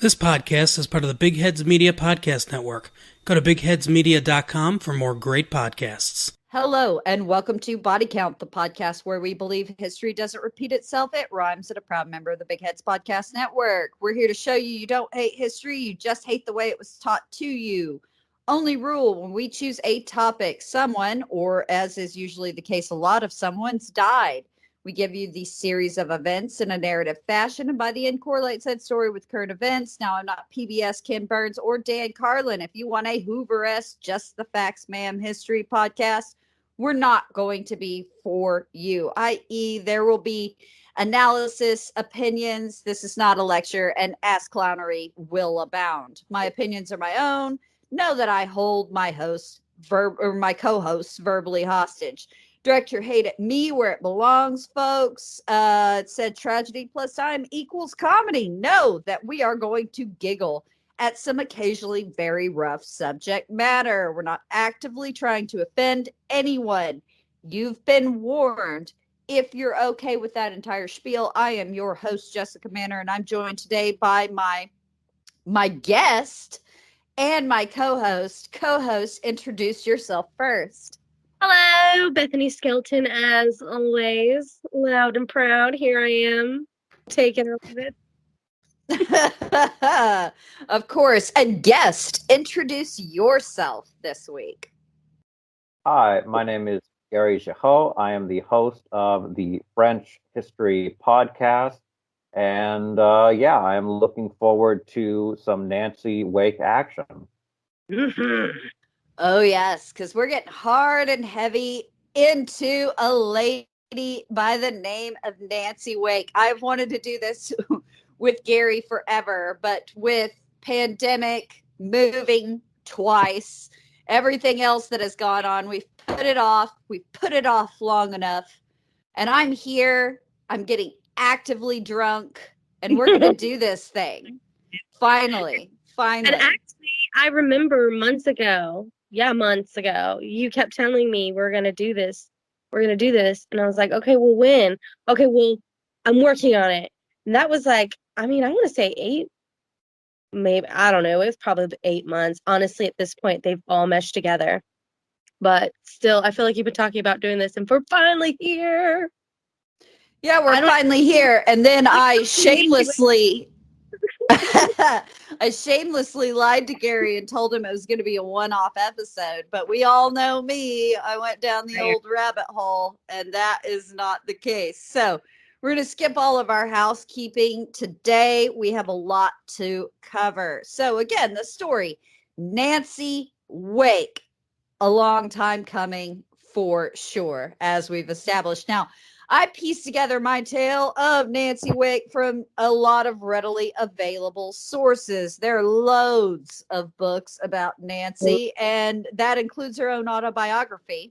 This podcast is part of the Big Heads Media Podcast Network. Go to bigheadsmedia.com for more great podcasts. Hello, and welcome to Body Count, the podcast where we believe history doesn't repeat itself. It rhymes, and a proud member of the Big Heads Podcast Network. We're here to show you don't hate history, you just hate the way it was taught to you. Only rule, when we choose a topic, someone, or as is usually the case, a lot of someone's died. We give you the series of events in a narrative fashion, and by the end correlate said story with current events. Now, I'm not PBS, Ken Burns, or Dan Carlin. If you want a Hoover-esque, just the facts, ma'am, history podcast, we're not going to be for you, i.e. there will be analysis, opinions. This is not a lecture, and ass clownery will abound. My opinions are my own. Know that I hold my my co-hosts verbally hostage. Direct your hate at me where it belongs, folks. It said tragedy plus time equals comedy. Know that we are going to giggle at some occasionally very rough subject matter. We're not actively trying to offend anyone. You've been warned. If you're okay with that entire spiel, I am your host, Jessica Manor, and I'm joined today by my guest and my co-host. Co-host, introduce yourself first. Hello, Bethany Skelton, as always. Loud and proud. Here I am, taking a little bit. Of course. And guest, introduce yourself this week. Hi, my name is Gary Girod. I am the host of the French History Podcast. And I am looking forward to some Nancy Wake action. Mm-hmm. Oh, yes, because we're getting hard and heavy into a lady by the name of Nancy Wake. I've wanted to do this with Gary forever, but with pandemic, moving twice, everything else that has gone on, we've put it off. We've put it off long enough. And I'm here. I'm getting actively drunk, and we're going to do this thing. Finally. And actually, I remember months ago, you kept telling me we're going to do this. And I was like, okay, well, when? Okay, well, I'm working on it. And that was like, I want to say 8, maybe, I don't know. It was probably 8 months. Honestly, at this point, they've all meshed together. But still, I feel like you've been talking about doing this, and we're finally here. Yeah, we're finally here. And then I shamelessly lied to Gary and told him it was going to be a one-off episode. But we all know me. I went down the old rabbit hole, and that is not the case. So we're going to skip all of our housekeeping today. We have a lot to cover. So again, the story, Nancy Wake, a long time coming for sure, as we've established. Now, I pieced together my tale of Nancy Wake from a lot of readily available sources. There are loads of books about Nancy, and that includes her own autobiography.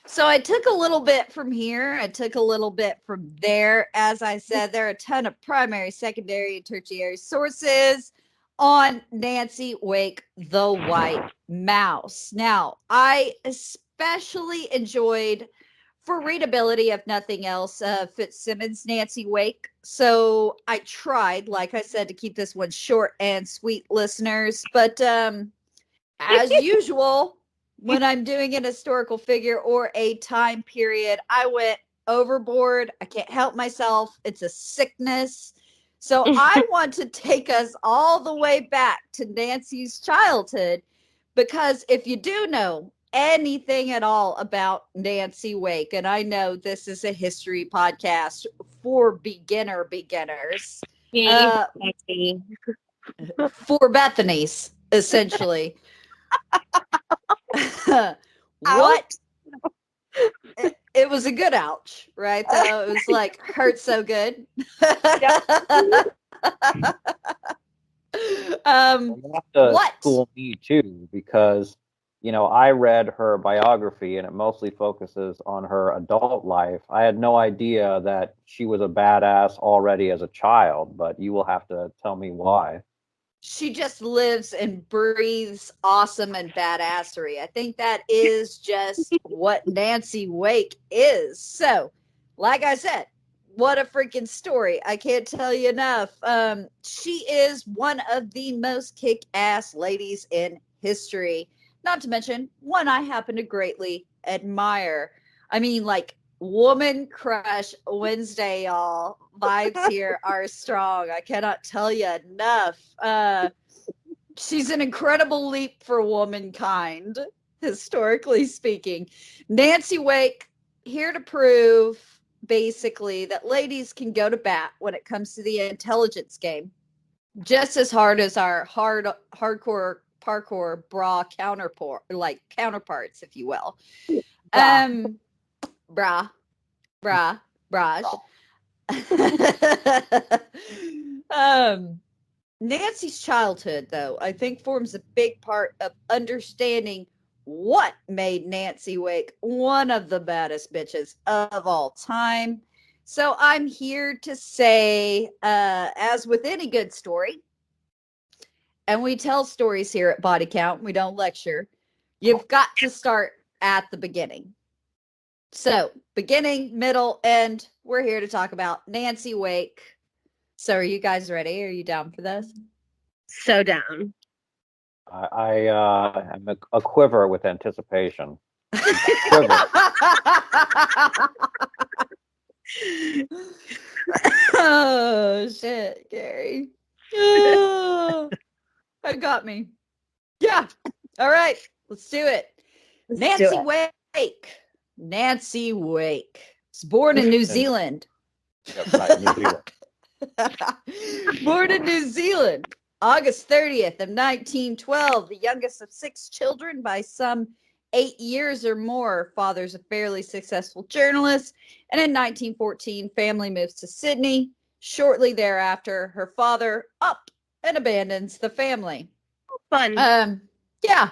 So I took a little bit from here. I took a little bit from there. As I said, there are a ton of primary, secondary, and tertiary sources on Nancy Wake, the White Mouse. Now, I especially enjoyed, for readability, if nothing else, Fitzsimmons' Nancy Wake. So I tried, like I said, to keep this one short and sweet, listeners. But as usual, when I'm doing an historical figure or a time period, I went overboard. I can't help myself. It's a sickness. So I want to take us all the way back to Nancy's childhood, because if you do know anything at all about Nancy Wake, and I know this is a history podcast for beginners, for Bethany's, essentially. What? It was a good ouch, right? Though it was like hurt so good. What? School me too, because I read her biography and it mostly focuses on her adult life. I had no idea that she was a badass already as a child, but you will have to tell me why. She just lives and breathes awesome and badassery. I think that is just what Nancy Wake is. So, like I said, what a freaking story. I can't tell you enough. She is one of the most kick-ass ladies in history. Not to mention, one I happen to greatly admire. I mean, like, woman crush Wednesday, y'all. Vibes here are strong. I cannot tell you enough. She's an incredible leap for womankind, historically speaking. Nancy Wake, here to prove basically that ladies can go to bat when it comes to the intelligence game just as hard as our hardcore parkour bra counterparts, if you will. Braj. Nancy's childhood, though, I think forms a big part of understanding what made Nancy Wake one of the baddest bitches of all time. So I'm here to say, as with any good story, and we tell stories here at Body Count, we don't lecture, you've got to start at the beginning. So, beginning, middle, end, we're here to talk about Nancy Wake. So are you guys ready? Are you down for this? So down. I am a quiver with anticipation. Oh, shit, Gary. Oh, that got me. Yeah. All right. Let's do it. Nancy Wake. Nancy Wake was born in New Zealand. Yep, right, New Zealand. Born in New Zealand, August 30th of 1912, the youngest of 6 children by some 8 years or more. Father's a fairly successful journalist, and in 1914, family moves to Sydney. Shortly thereafter, her father up and abandons the family. Fun. Yeah.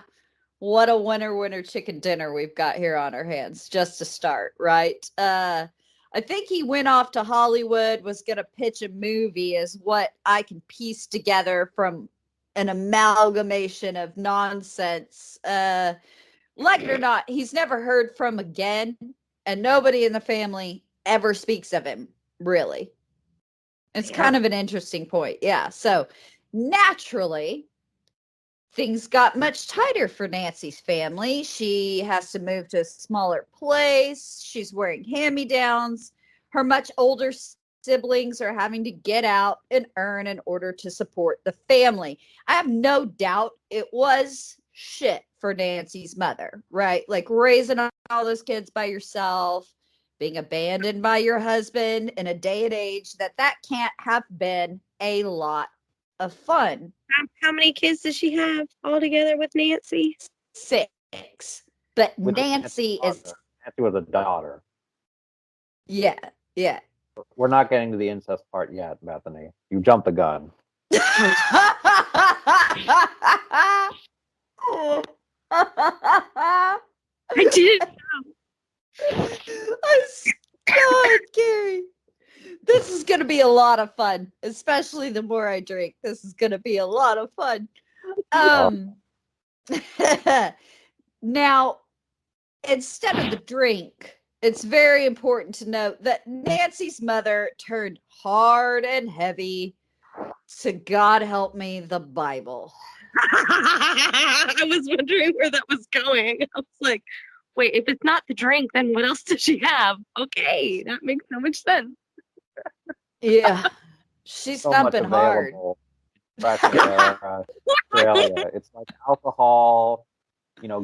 What a winner chicken dinner we've got here on our hands, just to start, right? I think he went off to Hollywood, was going to pitch a movie, is what I can piece together from an amalgamation of nonsense. Like it or not, he's never heard from again, and nobody in the family ever speaks of him, really. It's kind of an interesting point. Yeah. So naturally, things got much tighter for Nancy's family. She has to move to a smaller place. She's wearing hand-me-downs. Her much older siblings are having to get out and earn in order to support the family. I have no doubt it was shit for Nancy's mother, right? Like raising all those kids by yourself, being abandoned by your husband in a day and age that can't have been a lot of fun. How many kids does she have all together with Nancy? 6. But With Nancy is... Nancy was a daughter. Yeah. We're not getting to the incest part yet, Bethany. You jumped the gun. I didn't know. God, Gary. This is going to be a lot of fun, especially the more I drink. This is going to be a lot of fun. Now, instead of the drink, it's very important to note that Nancy's mother turned hard and heavy to, God help me, the Bible. I was wondering where that was going. I was like, wait, if it's not the drink, then what else does she have? Okay, that makes so much sense. Yeah, she's So thumping hard. Australia. It's like alcohol,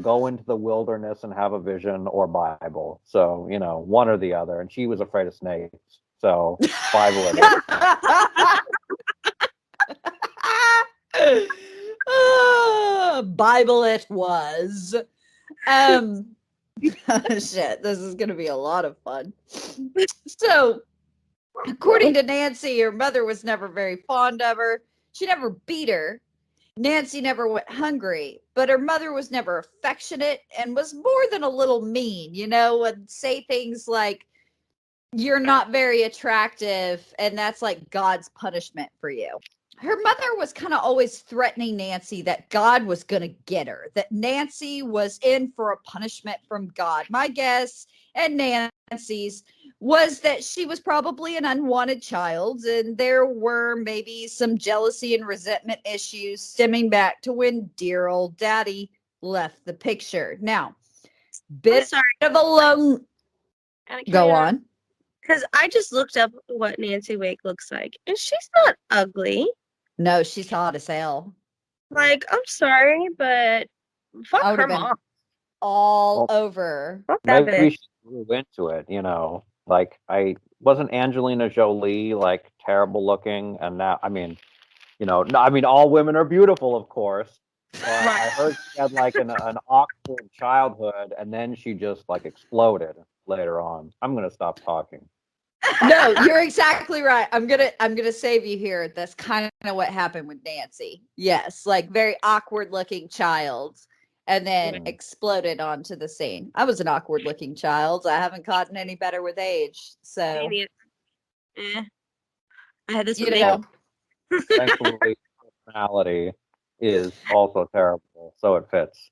go into the wilderness and have a vision, or Bible. So, one or the other. And she was afraid of snakes. So, Bible it is. Bible it was. Shit, this is going to be a lot of fun. So, according to Nancy, her mother was never very fond of her. She never beat her. Nancy never went hungry, but her mother was never affectionate and was more than a little mean, would say things like, "You're not very attractive, and that's like God's punishment for you." Her mother was kind of always threatening Nancy that God was going to get her, that Nancy was in for a punishment from God. My guess and Nancy's was that she was probably an unwanted child, and there were maybe some jealousy and resentment issues stemming back to when dear old daddy left the picture. Now, bit of a lone. Go on. Because I just looked up what Nancy Wake looks like, and she's not ugly. No, she's hot as hell. Like, I'm sorry, but fuck her mom. All over. Maybe she grew into it, you know. Like, wasn't Angelina Jolie like terrible looking, and now, I mean, you know, all women are beautiful, of course. But I heard she had like an awkward childhood, and then she just like exploded later on. I'm gonna stop talking. No, you're exactly right. I'm gonna save you here. That's kind of what happened with Nancy. Yes, like very awkward looking child, and then exploded onto the scene. I was an awkward looking child. I haven't gotten any better with age. So I had this. Thankfully, personality is also terrible, so it fits.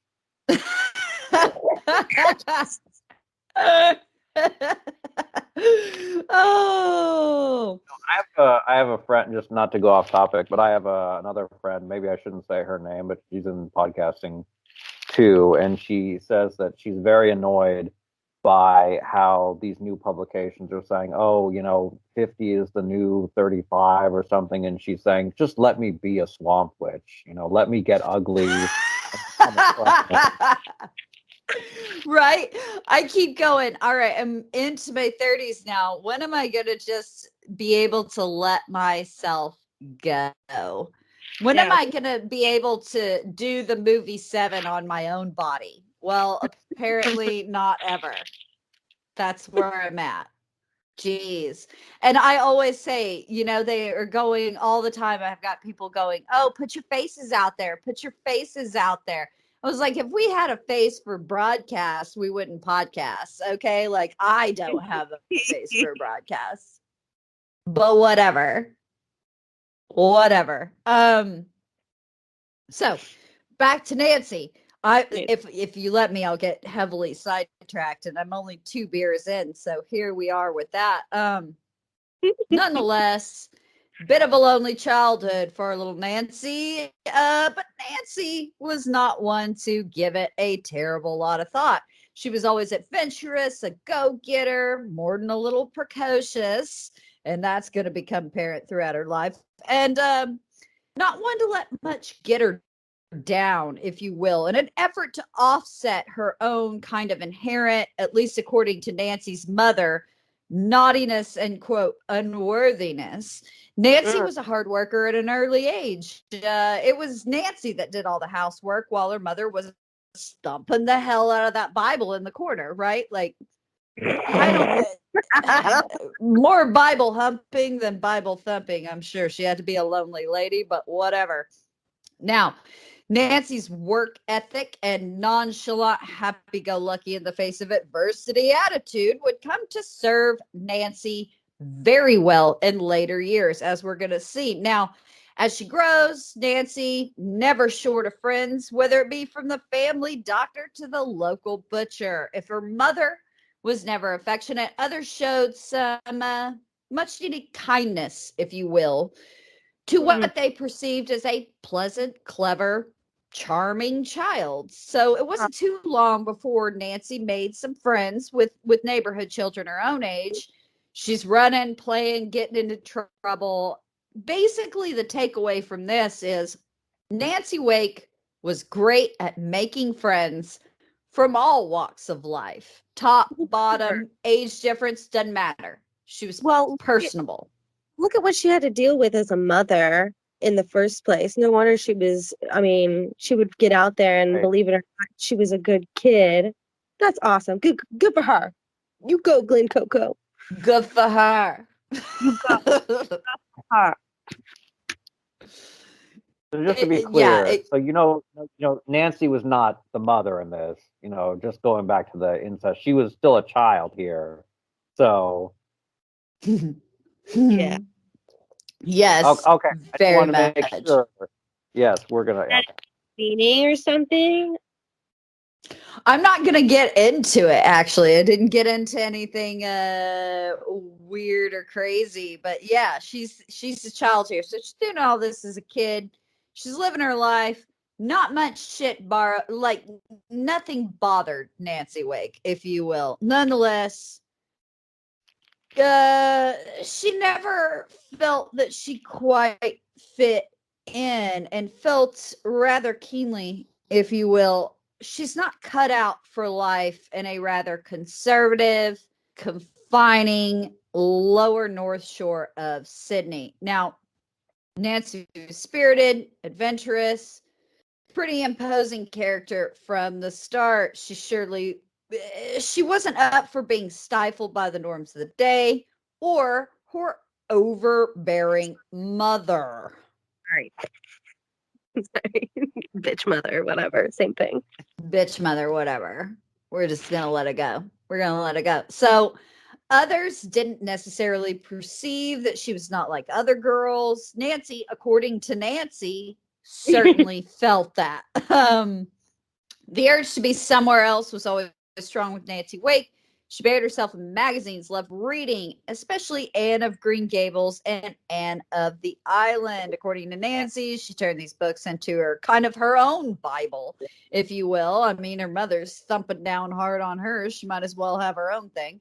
Oh, I have a friend, just not to go off topic, but I have another friend. Maybe I shouldn't say her name, but she's in podcasting too, and she says that she's very annoyed by how these new publications are saying, oh, you know, 50 is the new 35 or something, and she's saying, just let me be a swamp witch, you know, let me get ugly. Right? I keep going. All right, I'm into my 30s now. When am I going to just be able to let myself go? When am I going to be able to do the movie 7 on my own body? Well, apparently not ever. That's where I'm at. Jeez. And I always say, you know, they are going all the time. I've got people going, oh, put your faces out there. Put your faces out there. I was like, if we had a face for broadcast, we wouldn't podcast. Okay. Like, I don't have a face for broadcast, but whatever. Whatever. So back to Nancy. If you let me, I'll get heavily sidetracked, and I'm only 2 beers in, so here we are with that. Nonetheless, bit of a lonely childhood for little Nancy, but Nancy was not one to give it a terrible lot of thought. She was always adventurous, a go-getter, more than a little precocious, and that's going to become apparent throughout her life. And not one to let much get her down, if you will, in an effort to offset her own kind of inherent, at least according to Nancy's mother, naughtiness and quote unworthiness. Nancy was a hard worker at an early age. It was Nancy that did all the housework while her mother was stomping the hell out of that Bible in the corner, right? Like, I don't more Bible humping than Bible thumping. I'm sure she had to be a lonely lady, but whatever. Now, Nancy's work ethic and nonchalant, happy-go-lucky in the face of adversity attitude would come to serve Nancy very well in later years, as we're going to see. Now, as she grows, Nancy never short of friends, whether it be from the family doctor to the local butcher. If her mother was never affectionate, others showed some much-needed kindness, if you will, to what they perceived as a pleasant, clever, charming child. So it wasn't too long before Nancy made some friends with neighborhood children her own age. She's running, playing, getting into trouble. Basically, the takeaway from this is Nancy Wake was great at making friends from all walks of life. Top, bottom, age difference, doesn't matter. She was personable. Look at what she had to deal with as a mother in the first place. No wonder she would get out there and believe it or not, she was a good kid. That's awesome. Good for her. You go, Glen Coco. Good for her. You go. Good for her. So just to be clear, so you know, Nancy was not the mother in this. You know, just going back to the incest, she was still a child here. So. Yeah. Yes. Okay. Very much. Make sure. Yes, we're gonna. Okay. Meaning or something. I'm not gonna get into it. Actually, I didn't get into anything weird or crazy, but yeah, she's a child here, so she's doing all this as a kid. She's living her life. Not much shit like nothing bothered Nancy Wake, if you will. Nonetheless, she never felt that she quite fit in, and felt rather keenly, if you will, she's not cut out for life in a rather conservative, confining lower North Shore of Sydney. Now, Nancy was spirited, adventurous, pretty imposing character from the start. She wasn't up for being stifled by the norms of the day or her overbearing mother. Right. Sorry. Bitch mother, whatever, same thing. Bitch mother, whatever. We're just gonna let it go. We're gonna let it go. So others didn't necessarily perceive that she was not like other girls. Nancy, according to Nancy, certainly felt that. The urge to be somewhere else was always strong with Nancy Wake. She buried herself in magazines, loved reading, especially Anne of Green Gables and Anne of the Island. According to Nancy, she turned these books into her own Bible, if you will. I mean, her mother's thumping down hard on her. She might as well have her own thing.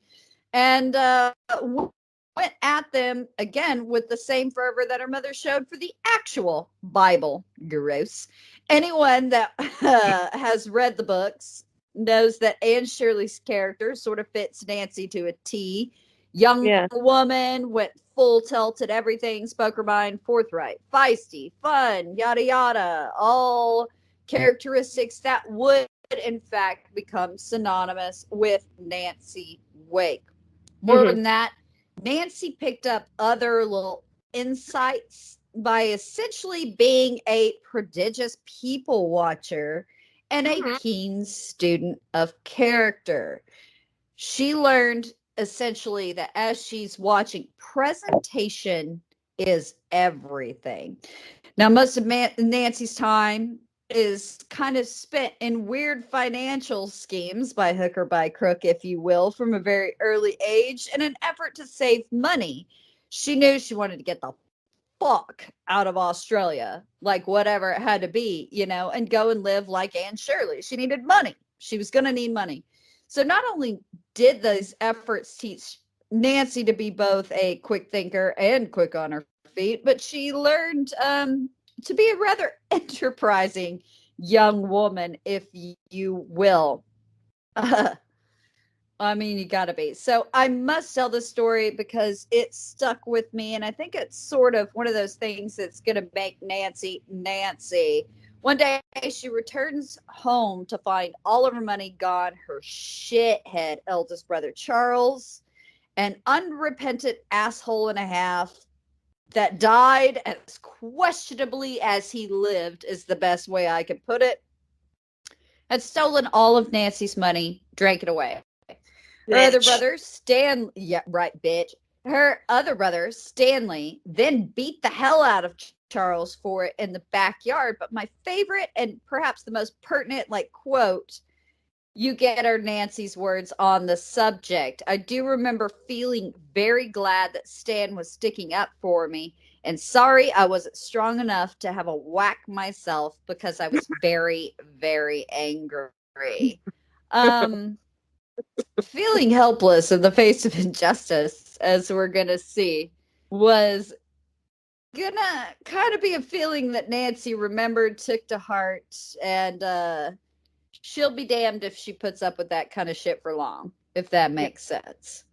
And went at them again with the same fervor that her mother showed for the actual Bible. Gross. Anyone that has read the books knows that Anne Shirley's character sort of fits Nancy to a T. Young woman, went full tilt at everything, spoke her mind, forthright, feisty, fun, yada yada. All characteristics that would, in fact, become synonymous with Nancy Wake. More than that, Nancy picked up other little insights by essentially being a prodigious people watcher and a keen student of character. She learned essentially that as she's watching, presentation is everything. Now, most of Nancy's time is kind of spent in weird financial schemes by hook or by crook, if you will, from a very early age in an effort to save money. She knew she wanted to get the fuck out of Australia, like whatever it had to be, and go and live like Anne Shirley. She needed money. She was going to need money. So not only did those efforts teach Nancy to be both a quick thinker and quick on her feet, but she learned to be a rather enterprising young woman, if you will. I mean, you gotta be. So I must tell this story because it stuck with me, and I think it's sort of one of those things that's gonna make Nancy Nancy. One day she returns home to find all of her money gone. Her shithead eldest brother Charles, an unrepentant asshole and a half that died as questionably as he lived, is the best way I could put it, had stolen all of Nancy's money, drank it away. Her other brother, Her other brother, Stanley, then beat the hell out of Charles for it in the backyard. But my favorite and perhaps the most pertinent, quote, you get are Nancy's words on the subject. I do remember feeling very glad that Stan was sticking up for me, and sorry I wasn't strong enough to have a whack myself because I was very, very angry. Feeling helpless in the face of injustice, as we're gonna see, was gonna kind of be a feeling that Nancy remembered, took to heart, and she'll be damned if she puts up with that kind of shit for long, if that makes sense.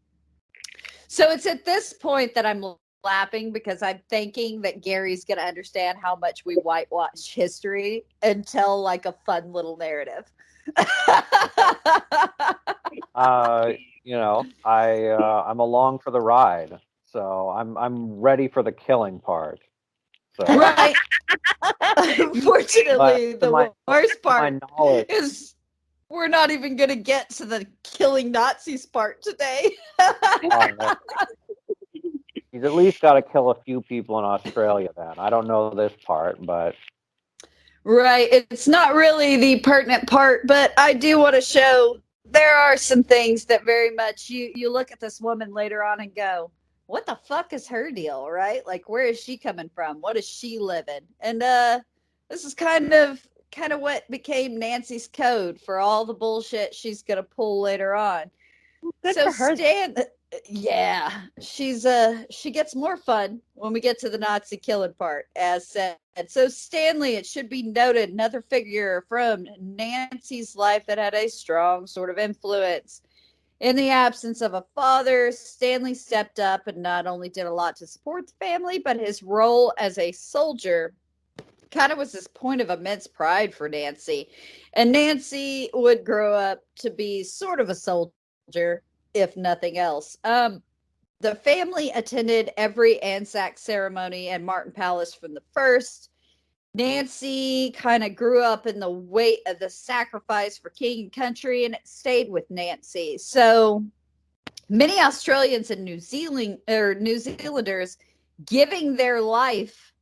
So it's at this point that I'm laughing because I'm thinking that Gary's gonna understand how much we whitewash history and tell a fun little narrative. I'm along for the ride, so I'm ready for the killing part. So. Right. Unfortunately, the worst part is we're not even going to get to the killing Nazis part today. He's at least got to kill a few people in Australia then. I don't know this part, but... Right. It's not really the pertinent part, but I do want to show there are some things that very much you look at this woman later on and go, what the fuck is her deal, right? Like where is she coming from? What is she living? And this is kind of what became Nancy's code for all the bullshit she's going to pull later on. Good So for her. yeah, she gets more fun when we get to the Nazi killing part, as said. So Stanley, it should be noted, another figure from Nancy's life that had a strong sort of influence. In the absence of a father, Stanley stepped up and not only did a lot to support the family, but his role as a soldier kind of was this point of immense pride for Nancy. And Nancy would grow up to be sort of a soldier, if nothing else. The family attended every Anzac ceremony at Martin Palace from the first. Nancy kind of grew up in the weight of the sacrifice for king and country, and it stayed with Nancy. So many Australians and New Zealanders giving their life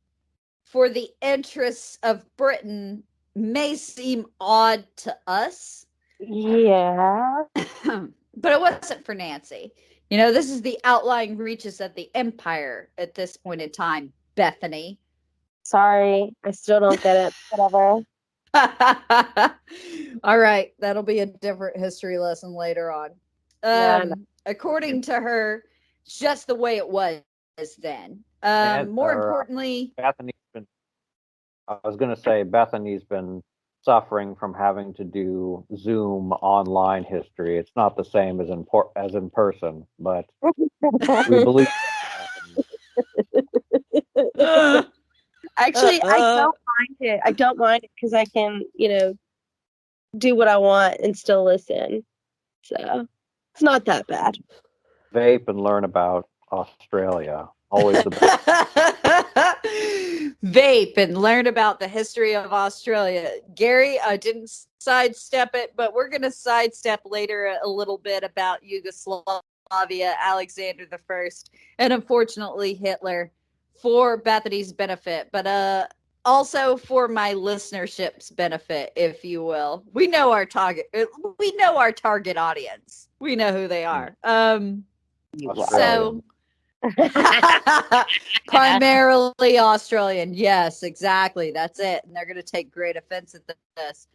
for the interests of Britain may seem odd to us. Yeah. But it wasn't for Nancy. You know, this is the outlying reaches of the empire at this point in time, Bethany. Sorry, I still don't get it. Whatever. All right, that'll be a different history lesson later on. According to her, just the way it was then. More importantly, I was going to say Bethany's been suffering from having to do Zoom online history. It's not the same as in person, but we believe. Actually, I don't mind it. I don't mind it because I can, do what I want and still listen. So it's not that bad. Vape and learn about Australia. Always the best. Vape and learn about the history of Australia. Gary, I didn't sidestep it, but we're going to sidestep later a little bit about Yugoslavia, Alexander the First, and unfortunately Hitler for Bethany's benefit, but also for my listenership's benefit, if you will. We know our target audience. We know who they are. So primarily Australian. Yes, exactly. That's it. And they're going to take great offense at this.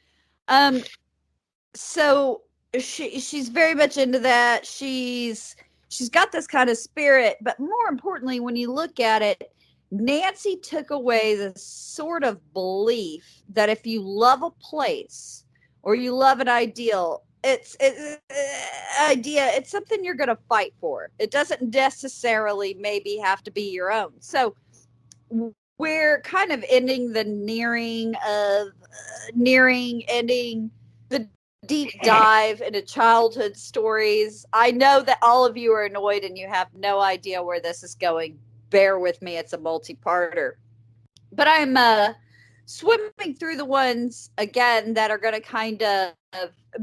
So she's very much into that. She's got this kind of spirit, but more importantly, when you look at it, Nancy took away the sort of belief that if you love a place or you love an ideal, it's something you're going to fight for. It doesn't necessarily maybe have to be your own. So we're kind of ending the ending the deep dive into childhood stories. I know that all of you are annoyed and you have no idea where this is going. Bear with me, it's a multi-parter. But I'm swimming through the ones, again, that are going to kind of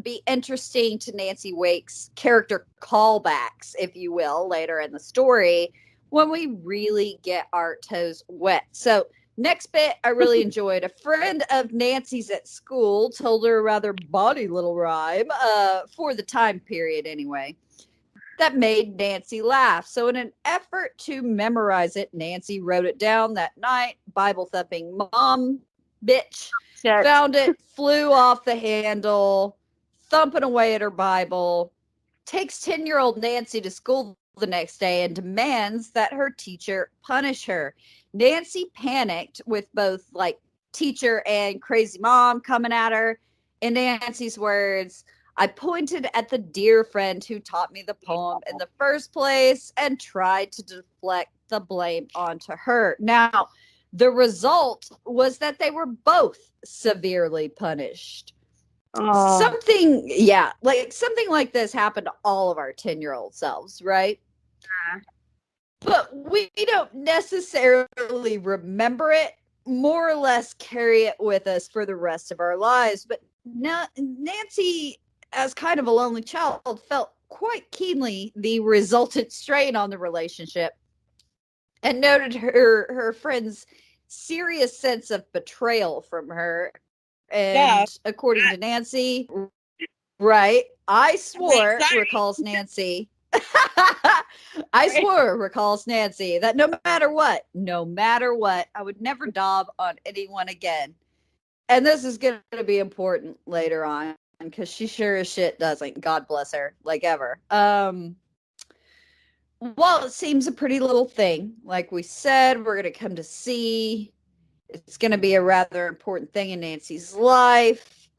be interesting to Nancy Wake's character callbacks, if you will, later in the story, when we really get our toes wet. So next bit I really enjoyed. A friend of Nancy's at school told her a rather bawdy little rhyme, for the time period anyway, that made Nancy laugh. So in an effort to memorize it, Nancy wrote it down that night. Bible thumping mom bitch found it, flew off the handle, thumping away at her Bible, takes 10-year-old Nancy to school the next day and demands that her teacher punish her. Nancy panicked with both like teacher and crazy mom coming at her. In Nancy's words, I pointed at the dear friend who taught me the poem in the first place and tried to deflect the blame onto her. Now, the result was that they were both severely punished. Something like this happened to all of our 10-year-old selves, right? But we don't necessarily remember it, more or less carry it with us for the rest of our lives. But Nancy, as kind of a lonely child, felt quite keenly the resultant strain on the relationship and noted her friend's serious sense of betrayal from her. And according to Nancy, right, I swore, recalls Nancy. I swore, recalls Nancy, that no matter what, I would never dob on anyone again. And this is going to be important later on because she sure as shit doesn't. God bless her, like ever. Well, it seems a pretty little thing. Like we said, we're going to come to see. It's going to be a rather important thing in Nancy's life.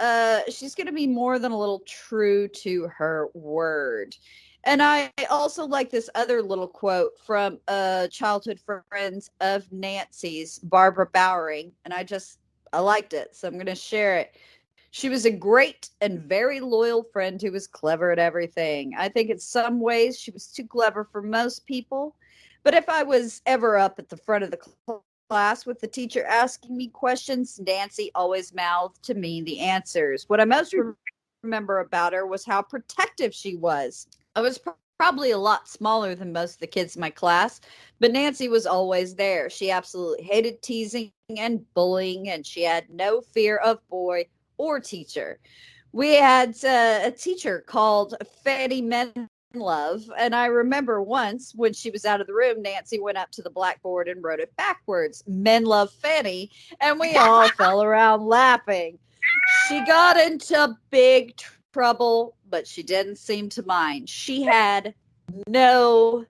She's going to be more than a little true to her word. And I also like this other little quote from a childhood friend of Nancy's, Barbara Bowering. And I liked it. So I'm going to share it. She was a great and very loyal friend who was clever at everything. I think in some ways she was too clever for most people. But if I was ever up at the front of the class with the teacher asking me questions, Nancy always mouthed to me the answers. What I most remember about her was how protective she was. I was probably a lot smaller than most of the kids in my class, but Nancy was always there. She absolutely hated teasing and bullying, and she had no fear of boy or teacher. We had a teacher called Fanny Menlove, and I remember once when she was out of the room, Nancy went up to the blackboard and wrote it backwards, Menlove Fanny, and we all fell around laughing. She got into big trouble, but she didn't seem to mind. She had no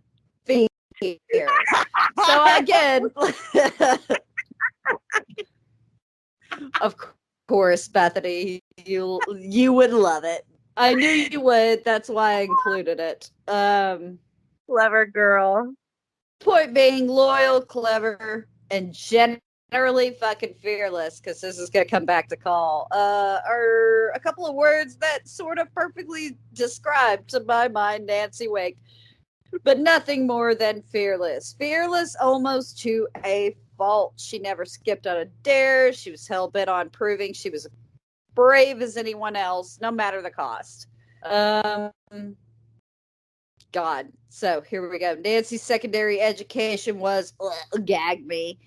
fear. So again, of course, Bethany, you would love it. I knew you would. That's why I included it. Clever girl. Point being, loyal, clever, and generally fucking fearless, because this is going to come back to call, are a couple of words that sort of perfectly describe, to my mind, Nancy Wake. But nothing more than fearless. Fearless almost to a fault. She never skipped on a dare. She was hell-bent on proving she was brave as anyone else, no matter the cost. God. So here we go. Nancy's secondary education was, gag me,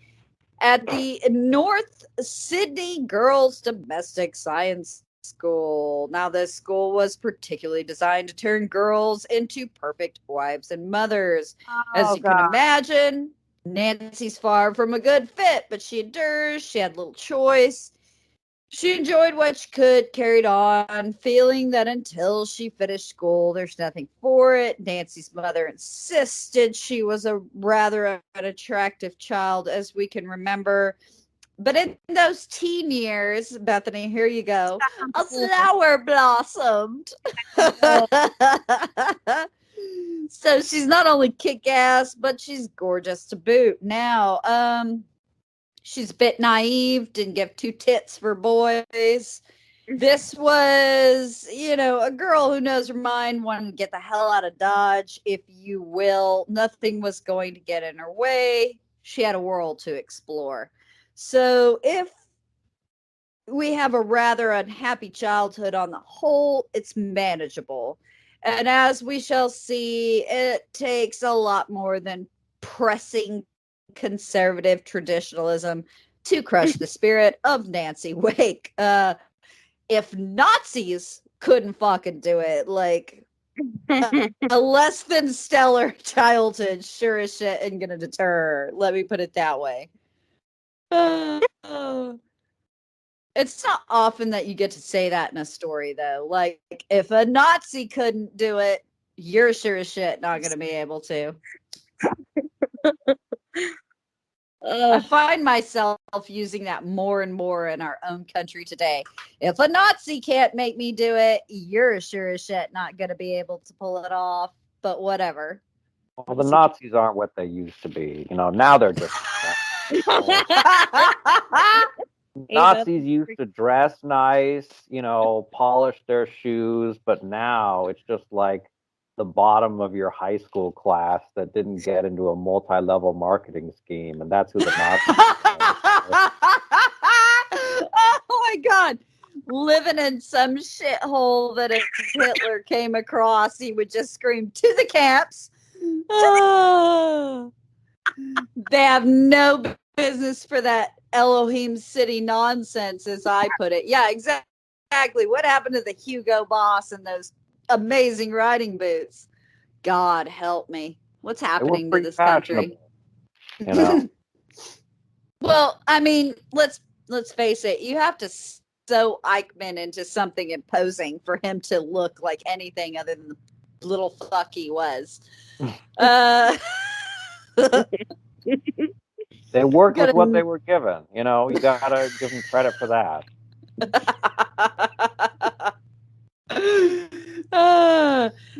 at the North Sydney Girls Domestic Science School. Now, this school was particularly designed to turn girls into perfect wives and mothers. As you can imagine, Nancy's far from a good fit, but she endures. She had little choice. She enjoyed what she could, carried on, feeling that until she finished school, there's nothing for it. Nancy's mother insisted she was a rather an attractive child, as we can remember. But in those teen years, Bethany, here you go, a flower blossomed. So she's not only kick-ass, but she's gorgeous to boot. Now, she's a bit naive, didn't give two tits for boys. This was, a girl who knows her mind, wanted to get the hell out of Dodge, if you will. Nothing was going to get in her way. She had a world to explore. So if we have a rather unhappy childhood on the whole, it's manageable. And as we shall see, it takes a lot more than pressing conservative traditionalism to crush the spirit of Nancy Wake. If Nazis couldn't fucking do it, like a less than stellar childhood sure as shit ain't gonna deter her. Let me put it that way. It's not often that you get to say that in a story, though. Like, if a Nazi couldn't do it, you're sure as shit not going to be able to. I find myself using that more and more in our own country today. If a Nazi can't make me do it, you're sure as shit not going to be able to pull it off. But whatever. Well, the Nazis aren't what they used to be. Now they're just... Nazis used to dress nice, polish their shoes, but now it's just like the bottom of your high school class that didn't get into a multi-level marketing scheme, and that's who the Nazis are. Oh my God. Living in some shithole that if Hitler came across, he would just scream, "To the camps!" They have no business for that Elohim City nonsense, as I put it. Yeah, exactly. What happened to the Hugo Boss and those amazing riding boots? God help me. What's happening to this country? You know. Well, I mean, let's face it. You have to sew Eichmann into something imposing for him to look like anything other than the little fuck he was. They worked with what they were given. You know, you gotta give them credit for that.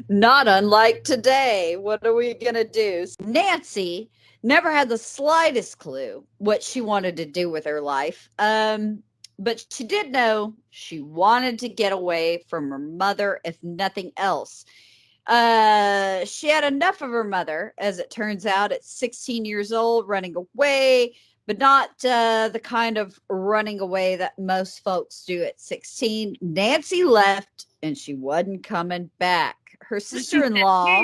Not unlike today. What are we gonna do? Nancy never had the slightest clue what she wanted to do with her life. But she did know she wanted to get away from her mother, if nothing else. She had enough of her mother, as it turns out, at 16 years old, running away, but not the kind of running away that most folks do at 16. Nancy left and she wasn't coming back. Her sister-in-law,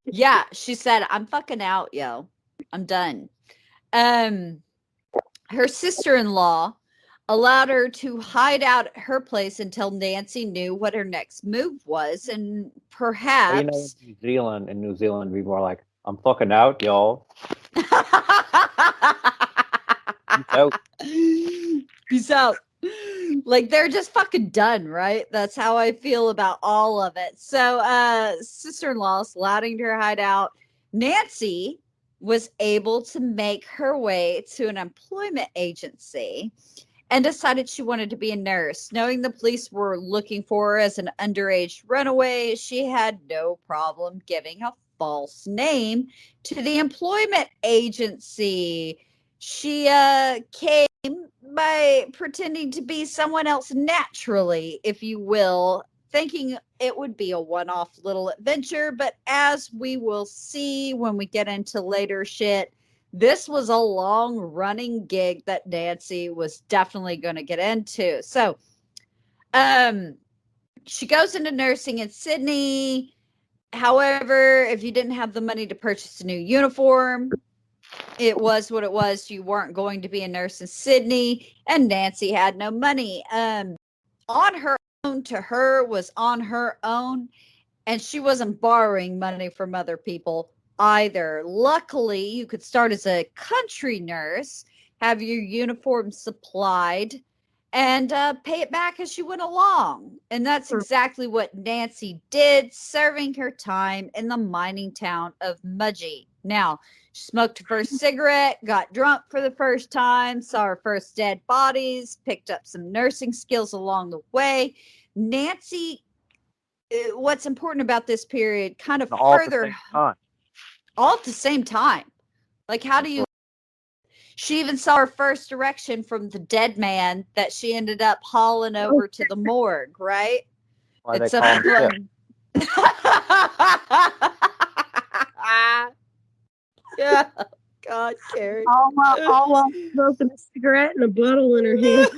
yeah, she said, I'm fucking out, yo. I'm done. Her sister-in-law allowed her to hide out at her place until Nancy knew what her next move was, and perhaps. Well, you know, in New Zealand, people are like, "I'm fucking out, y'all." Peace out. Peace out. Like they're just fucking done, right? That's how I feel about all of it. So, sister-in-law allowing her hide out. Nancy was able to make her way to an employment agency and decided she wanted to be a nurse. Knowing the police were looking for her as an underage runaway, she had no problem giving a false name to the employment agency. She came by pretending to be someone else naturally, if you will, thinking it would be a one-off little adventure. But as we will see when we get into later shit, this was a long running gig that Nancy was definitely going to get into. So, she goes into nursing in Sydney. However, if you didn't have the money to purchase a new uniform, it was what it was. You weren't going to be a nurse in Sydney, and Nancy had no money. On her own to her was on her own, and she wasn't borrowing money from other people either. Luckily, you could start as a country nurse, have your uniform supplied, and pay it back as you went along. And that's exactly what Nancy did, serving her time in the mining town of Mudgee. Now, she smoked her first cigarette, got drunk for the first time, saw her first dead bodies, picked up some nursing skills along the way. Nancy, what's important about this period, kind of all further, all at the same time. Like, how do you? She even saw her first erection from the dead man that she ended up hauling over to the morgue, right? Why they call him Yeah. God, Carrie. All while smoking a cigarette and a bottle in her hand.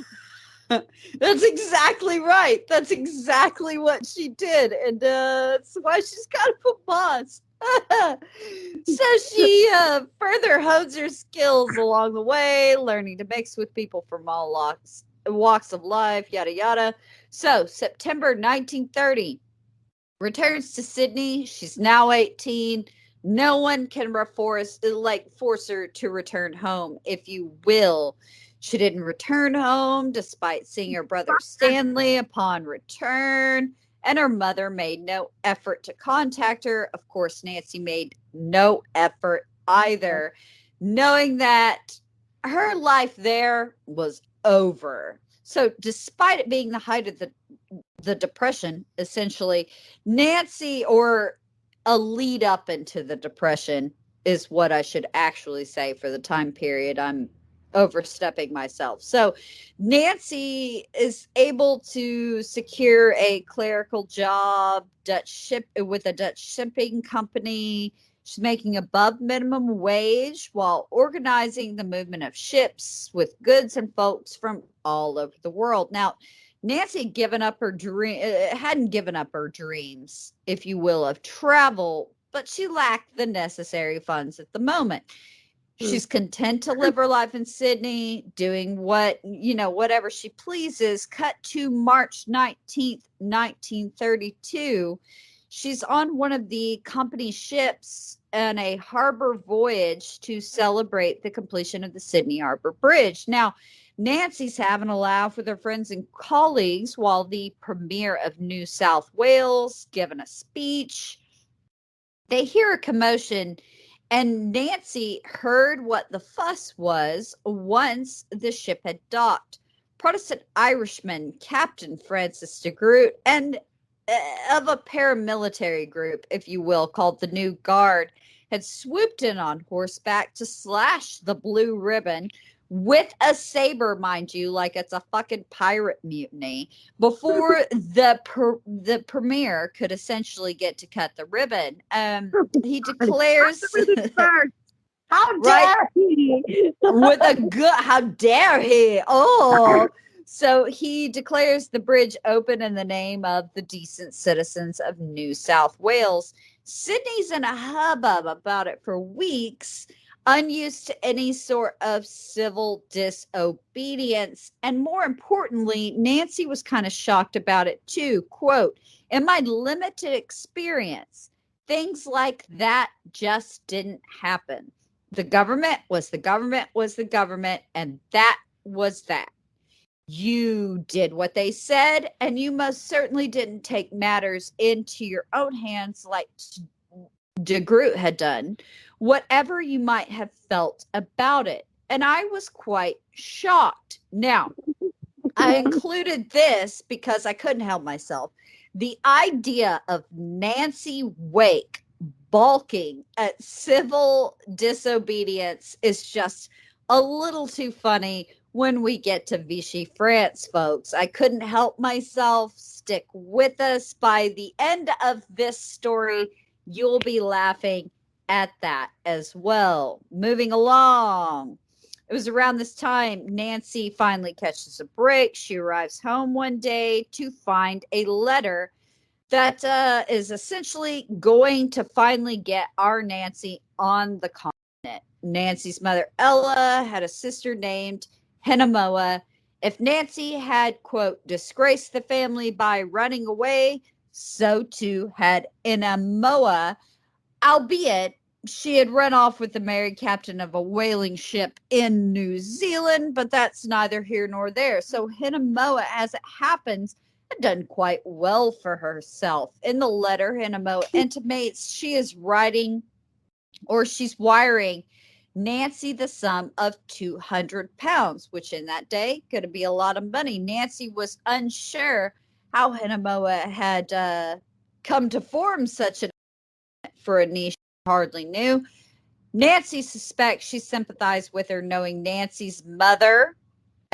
That's exactly right. That's exactly what she did. And that's why she's got a boss. So she further hones her skills along the way, learning to mix with people from all walks of life, yada, yada. So September 1930, returns to Sydney. She's now 18. No one can force her to return home, if you will. She didn't return home despite seeing her brother Stanley upon return, and her mother made no effort to contact her. Of course, Nancy made no effort either, knowing that her life there was over. So despite it being the height of the Depression, essentially, Nancy, or a lead up into the Depression, is what I should actually say for the time period. I'm overstepping myself. So Nancy is able to secure a clerical job with a Dutch shipping company. She's making above minimum wage while organizing the movement of ships with goods and folks from all over the world. Now, Nancy hadn't given up her dreams, if you will, of travel, but she lacked the necessary funds at the moment. She's content to live her life in Sydney, doing whatever she pleases. Cut to March 19th, 1932. She's on one of the company ships on a harbor voyage to celebrate the completion of the Sydney Harbor Bridge. Now, Nancy's having a laugh with her friends and colleagues while the Premier of New South Wales giving a speech. They hear a commotion, and Nancy heard what the fuss was once the ship had docked. Protestant Irishman Captain Francis de Groot and of a paramilitary group, if you will, called the New Guard, had swooped in on horseback to slash the blue ribbon with a saber, mind you, like it's a fucking pirate mutiny, before the premier could essentially get to cut the ribbon. He declares, how dare he? With a good, how dare he? Oh, so he declares the bridge open in the name of the decent citizens of New South Wales. Sydney's in a hubbub about it for weeks, unused to any sort of civil disobedience. And more importantly, Nancy was kind of shocked about it too. Quote, in my limited experience, things like that just didn't happen. The government was the government was the government, and that was that. You did what they said, and you most certainly didn't take matters into your own hands like de Groot had done, whatever you might have felt about it. And I was quite shocked. Now, I included this because I couldn't help myself. The idea of Nancy Wake balking at civil disobedience is just a little too funny when we get to Vichy France, folks. I couldn't help myself. Stick with us. By the end of this story, you'll be laughing at that as well. Moving along. It was around this time Nancy finally catches a break. She arrives home one day to find a letter that is essentially going to finally get our Nancy on the continent. Nancy's mother, Ella, had a sister named Henamoa. If Nancy had, quote, disgraced the family by running away, so too had Henamoa, albeit she had run off with the married captain of a whaling ship in New Zealand, but that's neither here nor there. So Henamoa, as it happens, had done quite well for herself. In the letter, Henamoa intimates she is writing, or she's wiring Nancy the sum of £200, which in that day could be a lot of money. Nancy was unsure how Henamoa had come to form such an for a niche hardly knew. Nancy suspects she sympathized with her, knowing Nancy's mother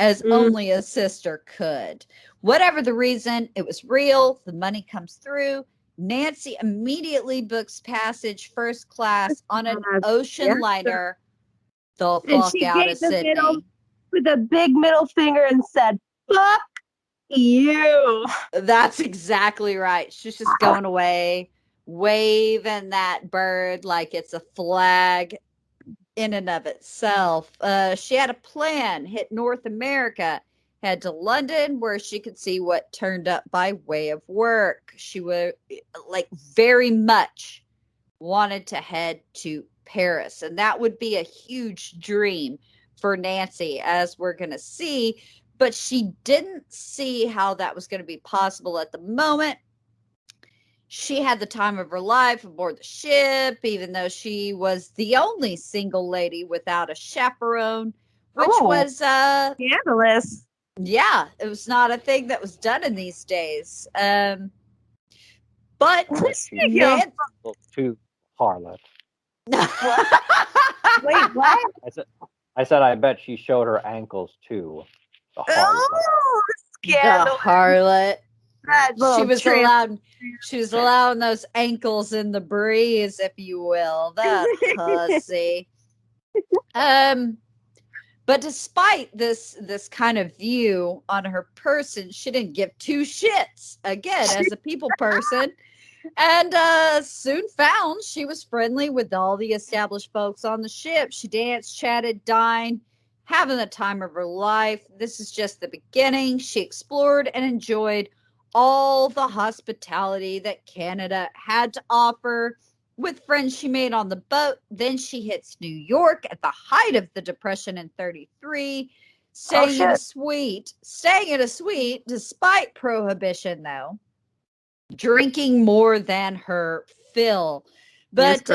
as only a sister could. Whatever the reason, it was real. The money comes through. Nancy immediately books passage first class on an ocean liner the fuck out of Sydney. With a big middle finger and said, fuck you. That's exactly right. She's just going away, waving that bird like it's a flag in and of itself. She had a plan, hit North America, head to London where she could see what turned up by way of work. She would very much wanted to head to Paris, and that would be a huge dream for Nancy, as we're going to see, but she didn't see how that was going to be possible at the moment. She had the time of her life aboard the ship, even though she was the only single lady without a chaperone, which was scandalous. Yeah, it was not a thing that was done in these days. But to harlot. Wait, what? I said I bet she showed her ankles too. The harlot. Oh, the harlot. She was allowing those ankles in the breeze, if you will. That hussy. But despite this kind of view on her person, she didn't give two shits. Again, as a people person, And soon found she was friendly with all the established folks on the ship. She danced, chatted, dined, having the time of her life. This is just the beginning. She explored and enjoyed all the hospitality that Canada had to offer with friends she made on the boat. Then she hits New York at the height of the Depression in 33, staying in a suite despite prohibition, though, drinking more than her fill. But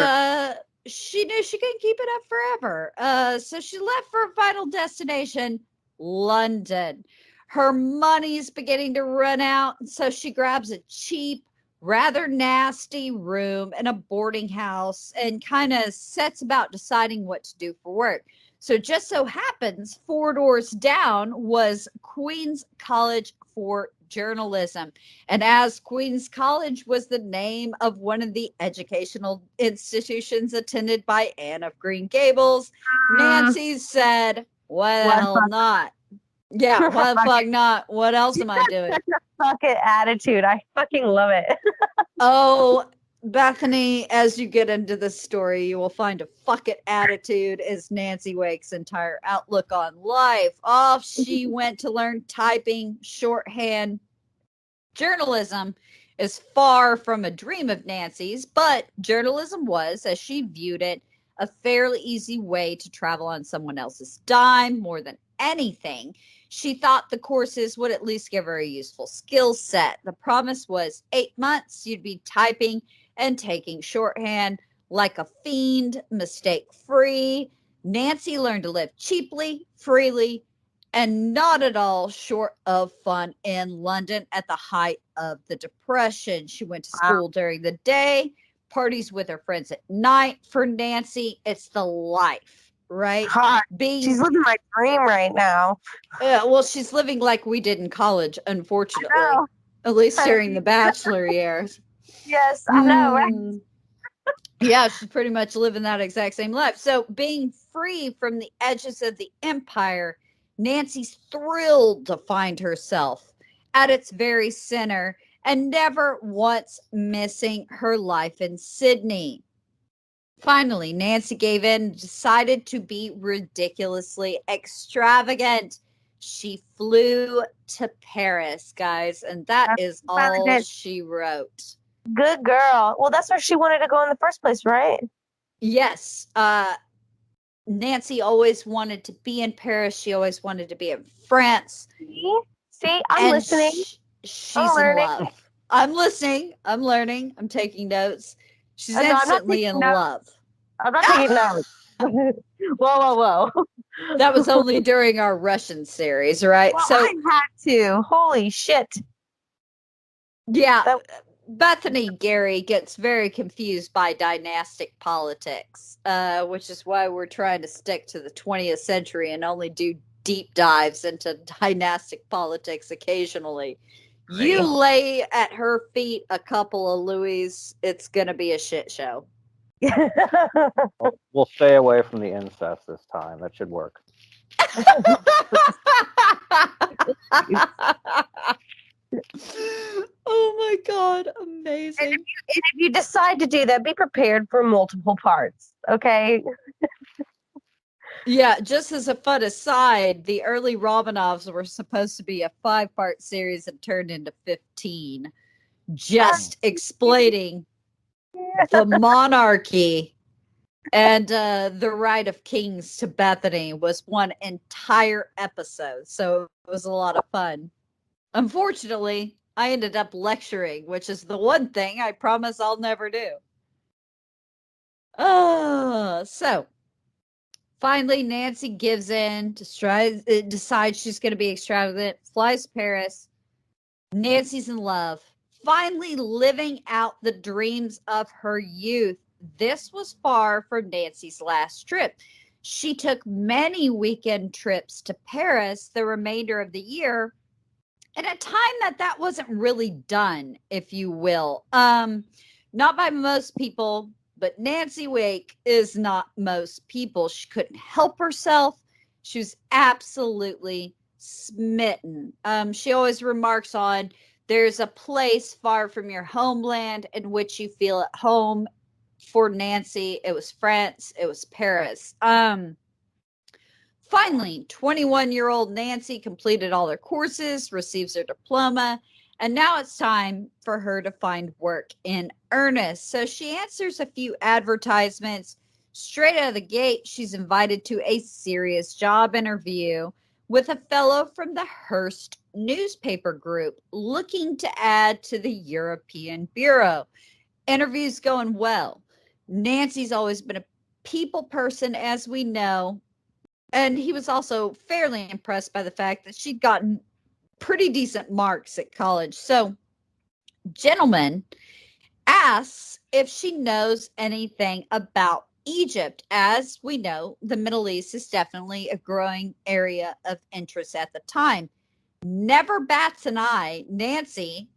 she knew she couldn't keep it up forever. So she left for a final destination, London. Her money's beginning to run out, so she grabs a cheap, rather nasty room in a boarding house and kind of sets about deciding what to do for work. So just so happens 4 doors down was Queen's College for Journalism. And as Queen's College was the name of one of the educational institutions attended by Anne of Green Gables, Nancy said, well, not. Yeah, why the fuck not? What else am I doing? Such a fucking attitude. I fucking love it. Oh, Bethany, as you get into this story, you will find a fuck it attitude is Nancy Wake's entire outlook on life. Off she went to learn typing, shorthand. Journalism is far from a dream of Nancy's, but journalism was, as she viewed it, a fairly easy way to travel on someone else's dime. More than anything, she thought the courses would at least give her a useful skill set. The promise was 8 months, you'd be typing and taking shorthand like a fiend, mistake-free. Nancy learned to live cheaply, freely, and not at all short of fun in London at the height of the Depression. She went to school during the day, parties with her friends at night. For Nancy, it's the life, right? She's living my dream right now. Well, she's living like we did in college, unfortunately. At least during the bachelor years. Yes, I know, right? Yeah, she's pretty much living that exact same life. So being free from the edges of the empire, Nancy's thrilled to find herself at its very center and never once missing her life in Sydney. Finally, Nancy gave in and decided to be ridiculously extravagant. She flew to Paris, guys, and that is all she wrote. Good girl. Well, that's where she wanted to go in the first place, right? Yes. Nancy always wanted to be in Paris. She always wanted to be in France. See, I'm listening. She's in love. I'm listening. I'm learning. I'm taking notes. She's instantly in love. I'm not taking notes. Whoa. That was only during our Russian series, right? Well, so I had to. Holy shit. Yeah. Bethany Gary gets very confused by dynastic politics, which is why we're trying to stick to the 20th century and only do deep dives into dynastic politics occasionally. Great. You lay at her feet a couple of Louis, it's going to be a shit show. We'll stay away from the incest this time. That should work. Oh my God, amazing. And if you decide to do that, be prepared for multiple parts, okay? Yeah, just as a fun aside, the early Romanovs were supposed to be a 5-part series that turned into 15, just explaining the monarchy and the right of kings to Bethany was one entire episode. So it was a lot of fun. Unfortunately, I ended up lecturing, which is the one thing I promise I'll never do. So finally, Nancy gives in, decides she's going to be extravagant, flies to Paris. Nancy's in love, finally living out the dreams of her youth. This was far from Nancy's last trip. She took many weekend trips to Paris the remainder of the year, at a time that wasn't really done, if you will. Not by most people, but Nancy Wake is not most people. She couldn't help herself. She was absolutely smitten. She always remarks on There's a place far from your homeland in which you feel at home. For Nancy, it was France, it was Paris. Finally, 21-year-old Nancy completed all her courses, receives her diploma, and now it's time for her to find work in earnest. So she answers a few advertisements. Straight out of the gate, she's invited to a serious job interview with a fellow from the Hearst newspaper group looking to add to the European Bureau. Interview's going well. Nancy's always been a people person, as we know, and he was also fairly impressed by the fact that she'd gotten pretty decent marks at college. So, gentleman asks if she knows anything about Egypt. As we know, the Middle East is definitely a growing area of interest at the time. Never bats an eye. Nancy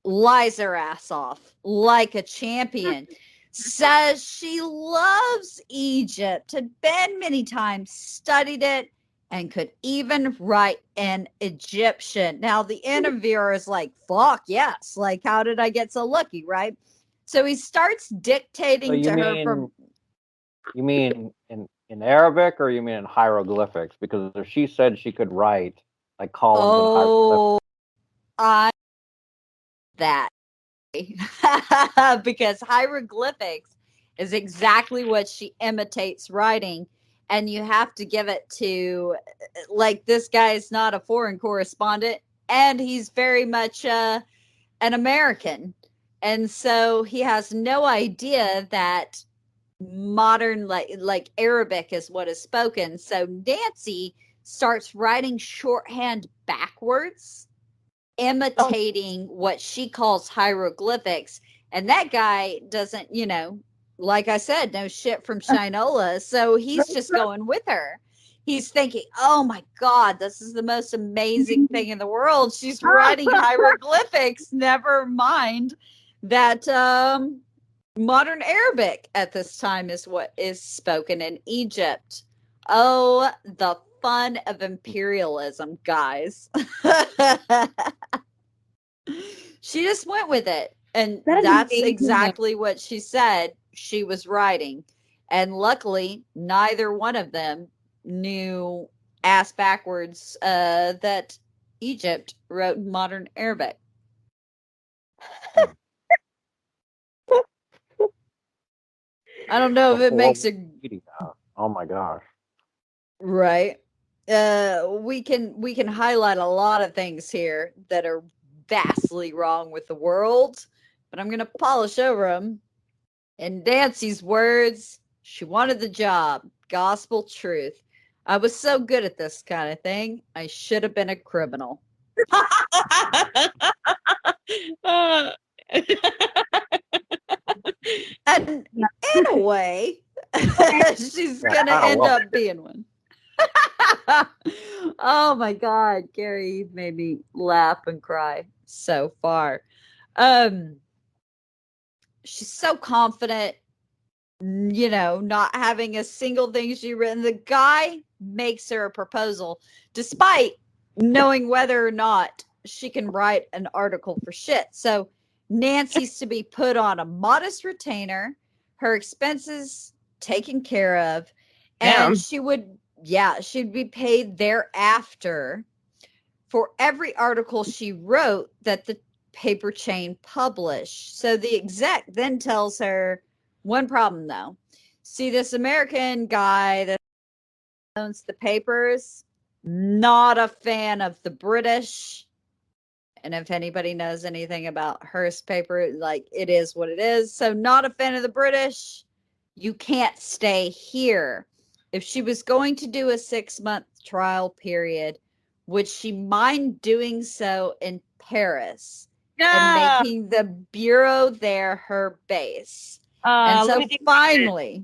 lies her ass off like a champion. Says she loves Egypt, had been many times, studied it, and could even write in Egyptian. Now, the interviewer is like, fuck yes. Like, how did I get so lucky, right? So he starts dictating to her from... You mean in Arabic, or you mean in hieroglyphics? Because if she said she could write like columns in hieroglyphics... I that because hieroglyphics is exactly what she imitates writing, and you have to give it to, like, this guy is not a foreign correspondent, and he's very much an American, and so he has no idea that modern like Arabic is what is spoken. So Nancy starts writing shorthand backwards, imitating what she calls hieroglyphics. And that guy doesn't, like I said, no shit from Shinola. So he's just going with her. He's thinking, oh my God, this is the most amazing thing in the world. She's writing hieroglyphics. Never mind that modern Arabic at this time is what is spoken in Egypt. Oh, the fun of imperialism, guys. She just went with it. And that's exactly what she said she was writing. And luckily, neither one of them knew ass backwards that Egypt wrote modern Arabic. I don't know if it makes a... Oh my gosh. Right. We can highlight a lot of things here that are vastly wrong with the world, but I'm going to polish over them. In Nancy's words, she wanted the job. Gospel truth. I was so good at this kind of thing, I should have been a criminal. And in a way, she's going to end up being one. Oh my God, Gary, you've made me laugh and cry so far. She's so confident, not having a single thing she written. The guy makes her a proposal, despite knowing whether or not she can write an article for shit. So Nancy's to be put on a modest retainer, her expenses taken care of, and she'd be paid thereafter for every article she wrote that the paper chain published. So the exec then tells her, one problem though. See, this American guy that owns the papers, not a fan of the British. And if anybody knows anything about Hearst paper, like, it is what it is. So not a fan of the British. You can't stay here. If she was going to do a 6-month trial period, would she mind doing so in Paris and making the bureau there her base? And so finally,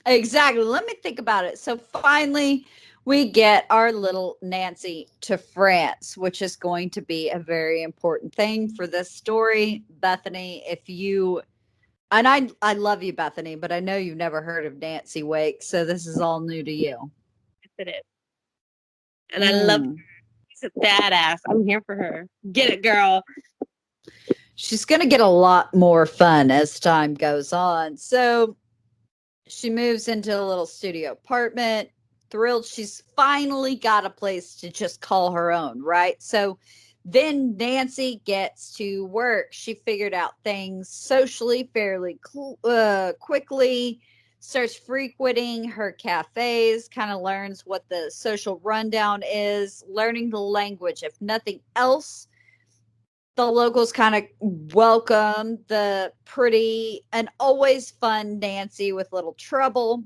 exactly. Let me think about it. So finally, we get our little Nancy to France, which is going to be a very important thing for this story. Bethany, if you... And I love you, Bethany, but I know you've never heard of Nancy Wake, so this is all new to you. Yes, it is. And I love her badass. I'm here for her. Get it, girl. She's going to get a lot more fun as time goes on. So she moves into a little studio apartment, thrilled she's finally got a place to just call her own, right? So then Nancy gets to work. She figured out things socially fairly quickly, starts frequenting her cafes, kind of learns what the social rundown is, learning the language, if nothing else. The locals kind of welcome the pretty and always fun Nancy with little trouble,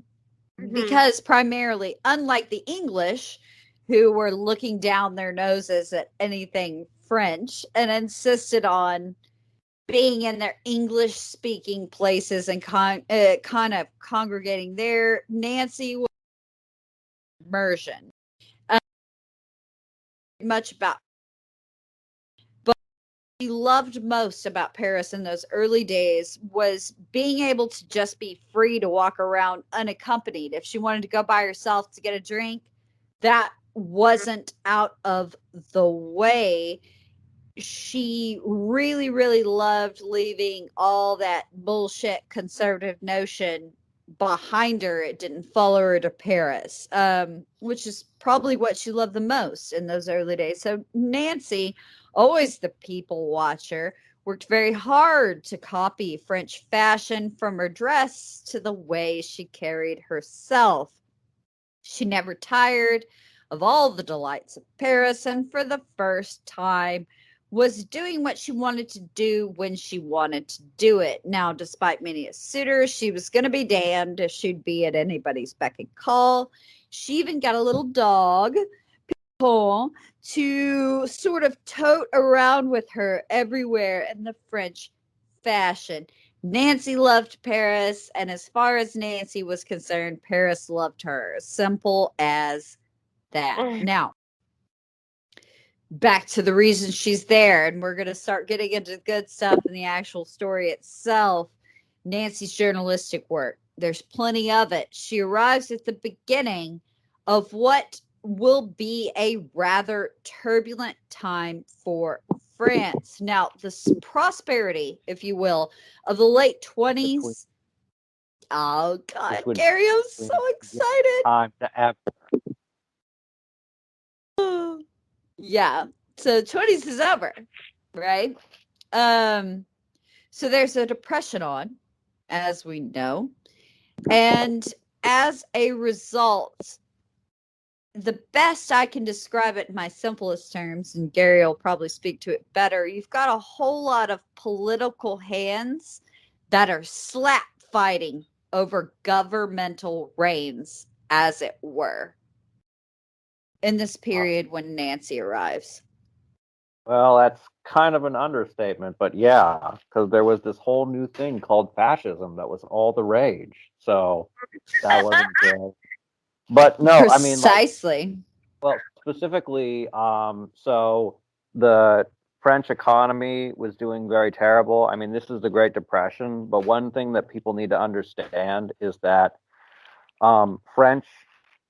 because primarily, unlike the English, who were looking down their noses at anything French and insisted on being in their English speaking places and kind of congregating there, Nancy was immersion. Much about she loved most about Paris in those early days was being able to just be free to walk around unaccompanied. If she wanted to go by herself to get a drink, that wasn't out of the way. She really, really loved leaving all that bullshit conservative notion behind her. It didn't follow her to Paris, which is probably what she loved the most in those early days. So Nancy, always the people watcher, worked very hard to copy French fashion, from her dress to the way she carried herself. She never tired of all the delights of Paris, and for the first time was doing what she wanted to do when she wanted to do it. Now, despite many a suitor, she was going to be damned if she'd be at anybody's beck and call. She even got a little dog to sort of tote around with her everywhere in the French fashion. Nancy loved Paris, and as far as Nancy was concerned, Paris loved her. Simple as that. Now, back to the reason she's there, and we're going to start getting into the good stuff in the actual story itself. Nancy's journalistic work. There's plenty of it. She arrives at the beginning of what will be a rather turbulent time for France. Now, the prosperity, if you will, of the late 20s. Oh, God, Gary, I'm so excited. Time to ever. Yeah. So 20s is over, right? So there's a depression on, as we know. And as a result, the best I can describe it in my simplest terms, and Gary will probably speak to it better, you've got a whole lot of political hands that are slap fighting over governmental reins, as it were, in this period when Nancy arrives. Well, that's kind of an understatement, but yeah, because there was this whole new thing called fascism that was all the rage. So that wasn't good. But no, I mean, precisely. Well, specifically, so the French economy was doing very terrible. I mean, this is the Great Depression, but one thing that people need to understand is that French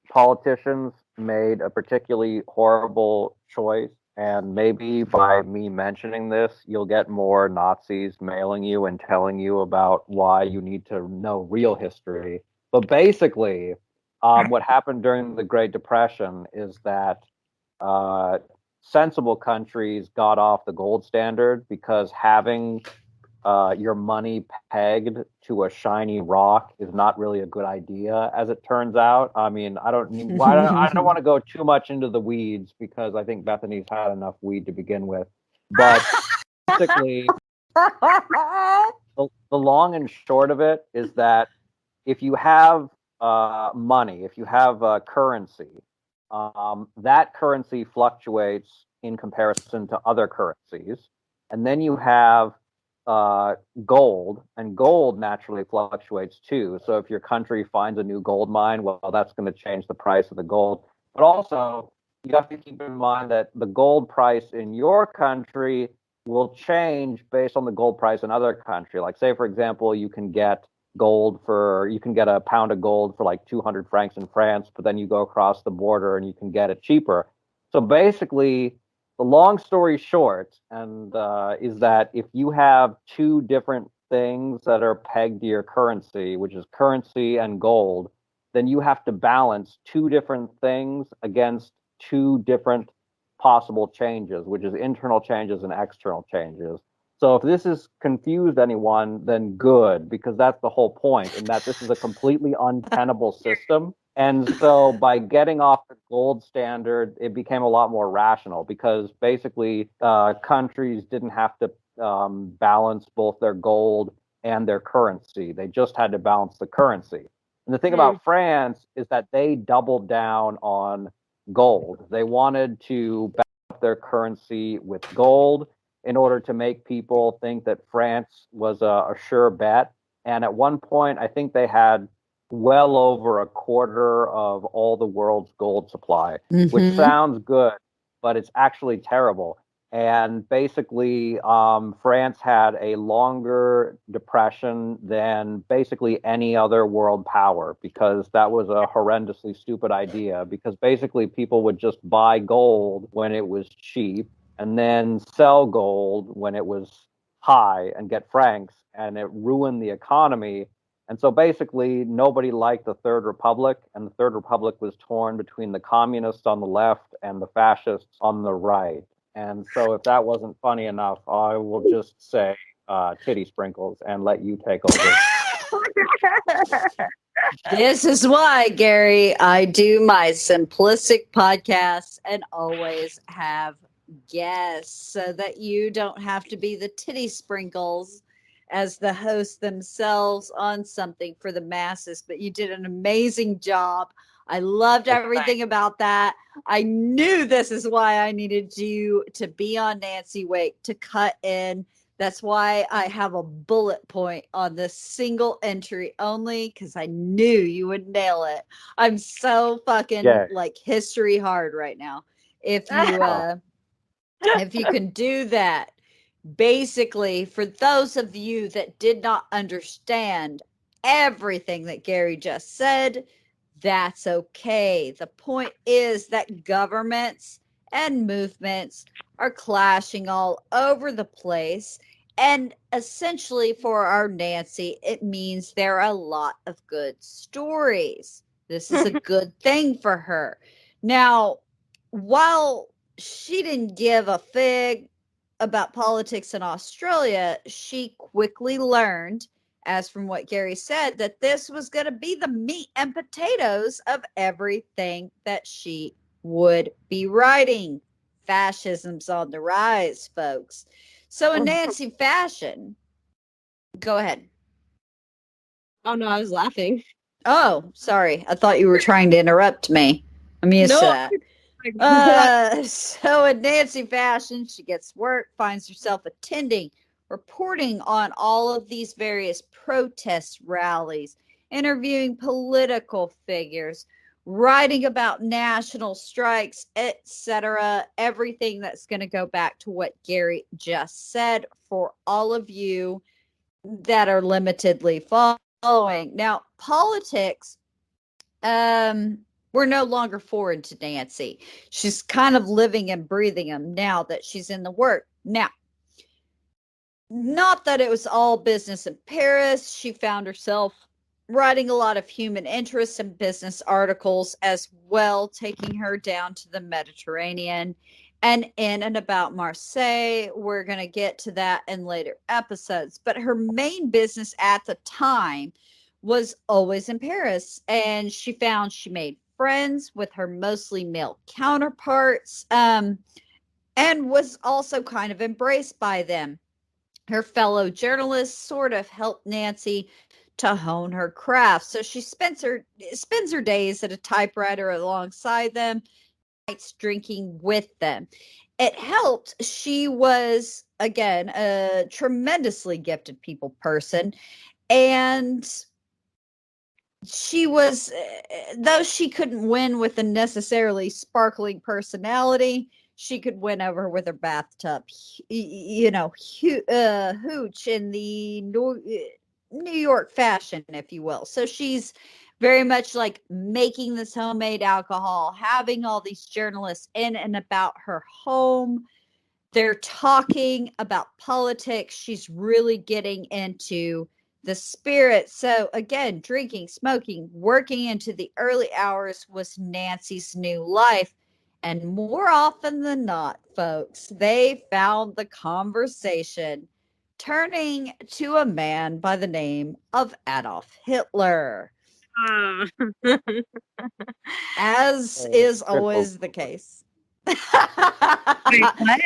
politicians made a particularly horrible choice. And maybe by me mentioning this, you'll get more Nazis mailing you and telling you about why you need to know real history. But basically, what happened during the Great Depression is that sensible countries got off the gold standard because having your money pegged to a shiny rock is not really a good idea, as it turns out. I mean, I don't want to go too much into the weeds because I think Bethany's had enough weed to begin with. But basically, the long and short of it is that if you have money, if you have currency, that currency fluctuates in comparison to other currencies. And then you have gold, and gold naturally fluctuates too. So if your country finds a new gold mine, well, that's going to change the price of the gold. But also, you have to keep in mind that the gold price in your country will change based on the gold price in other country. Like, say, for example, you can get a pound of gold for like 200 francs in France, but then you go across the border and you can get it cheaper. So basically, the long story short, is that if you have two different things that are pegged to your currency, which is currency and gold, then you have to balance two different things against two different possible changes, which is internal changes and external changes. So if this has confused anyone, then good, because that's the whole point, in that this is a completely untenable system. And so by getting off the gold standard, it became a lot more rational, because basically countries didn't have to balance both their gold and their currency. They just had to balance the currency. And the thing about France is that they doubled down on gold. They wanted to back up their currency with gold in order to make people think that France was a sure bet. And at one point, I think they had well over a quarter of all the world's gold supply, which sounds good, but it's actually terrible. And basically, France had a longer depression than basically any other world power, because that was a horrendously stupid idea. Because basically, people would just buy gold when it was cheap and then sell gold when it was high and get francs, and it ruined the economy. And so basically, nobody liked the Third Republic, and the Third Republic was torn between the communists on the left and the fascists on the right. And so if that wasn't funny enough, I will just say titty sprinkles and let you take over. This is why, Gary, I do my simplistic podcasts and always have guests, so that you don't have to be the titty sprinkles as the host themselves on something for the masses. But you did an amazing job. I loved everything about that. I knew this is why I needed you to be on Nancy Wake, to cut in. That's why I have a bullet point on this single entry only, because I knew you would nail it. I'm so fucking like history hard right now. If you can do that. Basically, for those of you that did not understand everything that Gary just said, that's okay. The point is that governments and movements are clashing all over the place. And essentially, for our Nancy, it means there are a lot of good stories. This is a good thing for her. Now, while she didn't give a fig about politics in Australia, she quickly learned, as from what Gary said, that this was going to be the meat and potatoes of everything that she would be writing. Fascism's on the rise, folks. So in Nancy fashion, go ahead. Oh, no, I was laughing. Oh, sorry. I thought you were trying to interrupt me. I'm used to that. So in Nancy fashion, she gets work, finds herself attending, reporting on all of these various protest rallies, interviewing political figures, writing about national strikes, etc. Everything that's going to go back to what Gary just said for all of you that are limitedly following. Now, politics, we're no longer foreign to Nancy. She's kind of living and breathing them now that she's in the work. Now, not that it was all business in Paris. She found herself writing a lot of human interest and business articles as well, taking her down to the Mediterranean and in and about Marseille. We're going to get to that in later episodes. But her main business at the time was always in Paris. And she found she made friends with her mostly male counterparts, and was also kind of embraced by them. Her fellow journalists sort of helped Nancy to hone her craft. So she spends her days at a typewriter alongside them, nights drinking with them. It helped. She was, again, a tremendously gifted people person. And she was, though she couldn't win with a necessarily sparkling personality, she could win over with her bathtub, hooch in the New York fashion, if you will. So she's very much like making this homemade alcohol, having all these journalists in and about her home. They're talking about politics. She's really getting into the spirit. So again, drinking, smoking, working into the early hours was Nancy's new life. And more often than not, folks, they found the conversation turning to a man by the name of Adolf Hitler. As is always the case. Wait, what?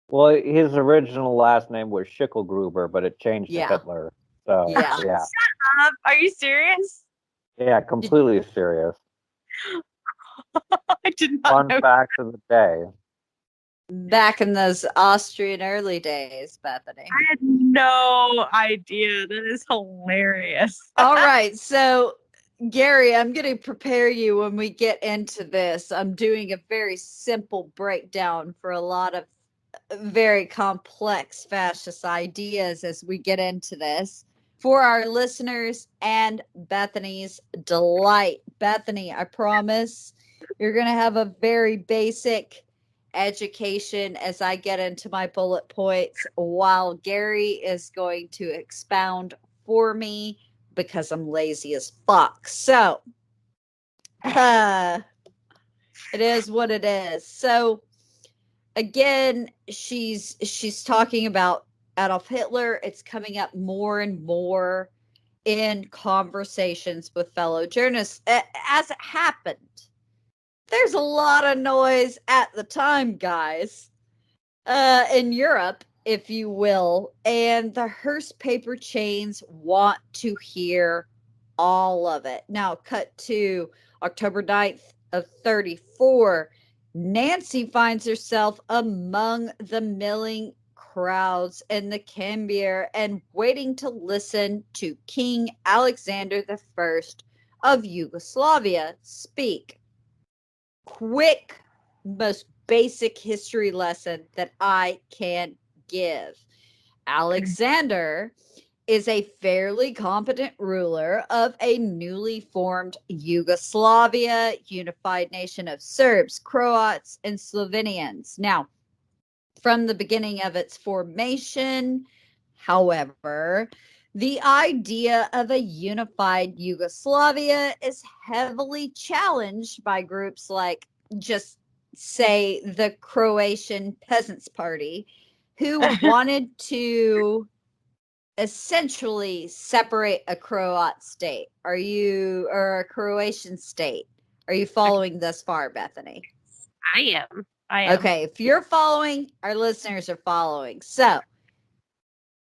Well, his original last name was Schicklgruber, but it changed to Hitler. So, yeah. Shut up. Are you serious? Yeah, completely serious. I did not Fun know. fact of the day. Back in those Austrian early days, Bethany. I had no idea. That is hilarious. All right. So, Gary, I'm going to prepare you when we get into this. I'm doing a very simple breakdown for a lot of very complex fascist ideas as we get into this for our listeners and Bethany's delight. Bethany, I promise you're going to have a very basic education as I get into my bullet points, while Gary is going to expound for me because I'm lazy as fuck. So, it is what it is. So, again, she's talking about Adolf Hitler. It's coming up more and more in conversations with fellow journalists. As it happened, there's a lot of noise at the time, guys, in Europe, if you will, and the Hearst paper chains want to hear all of it. Now, cut to October 9th of 34. Nancy finds herself among the milling crowds in the Cambier and waiting to listen to King Alexander I of Yugoslavia speak. Quick, most basic history lesson that I can give. Alexander is a fairly competent ruler of a newly formed Yugoslavia, unified nation of Serbs, Croats, and Slovenians. Now, from the beginning of its formation, however, the idea of a unified Yugoslavia is heavily challenged by groups like, just say, the Croatian Peasants' Party, who wanted to essentially separate a Croat state. Or a Croatian state? Are you following thus far, Bethany? I am. Okay, if you're following, our listeners are following. So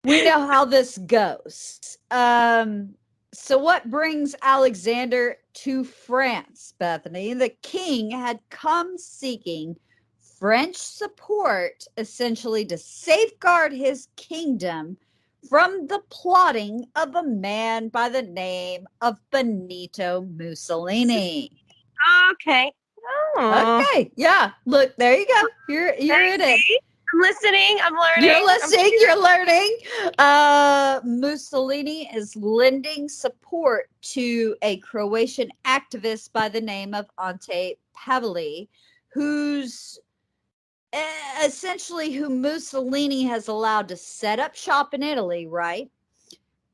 we know how this goes. So what brings Alexander to France, Bethany? The king had come seeking French support, essentially to safeguard his kingdom from the plotting of a man by the name of Benito Mussolini. Okay. Oh. Okay. Yeah. Look, there you go. You're in it. I'm listening. I'm learning. You're listening. You're learning. Mussolini is lending support to a Croatian activist by the name of Ante Paveli, who's essentially who Mussolini has allowed to set up shop in Italy, right?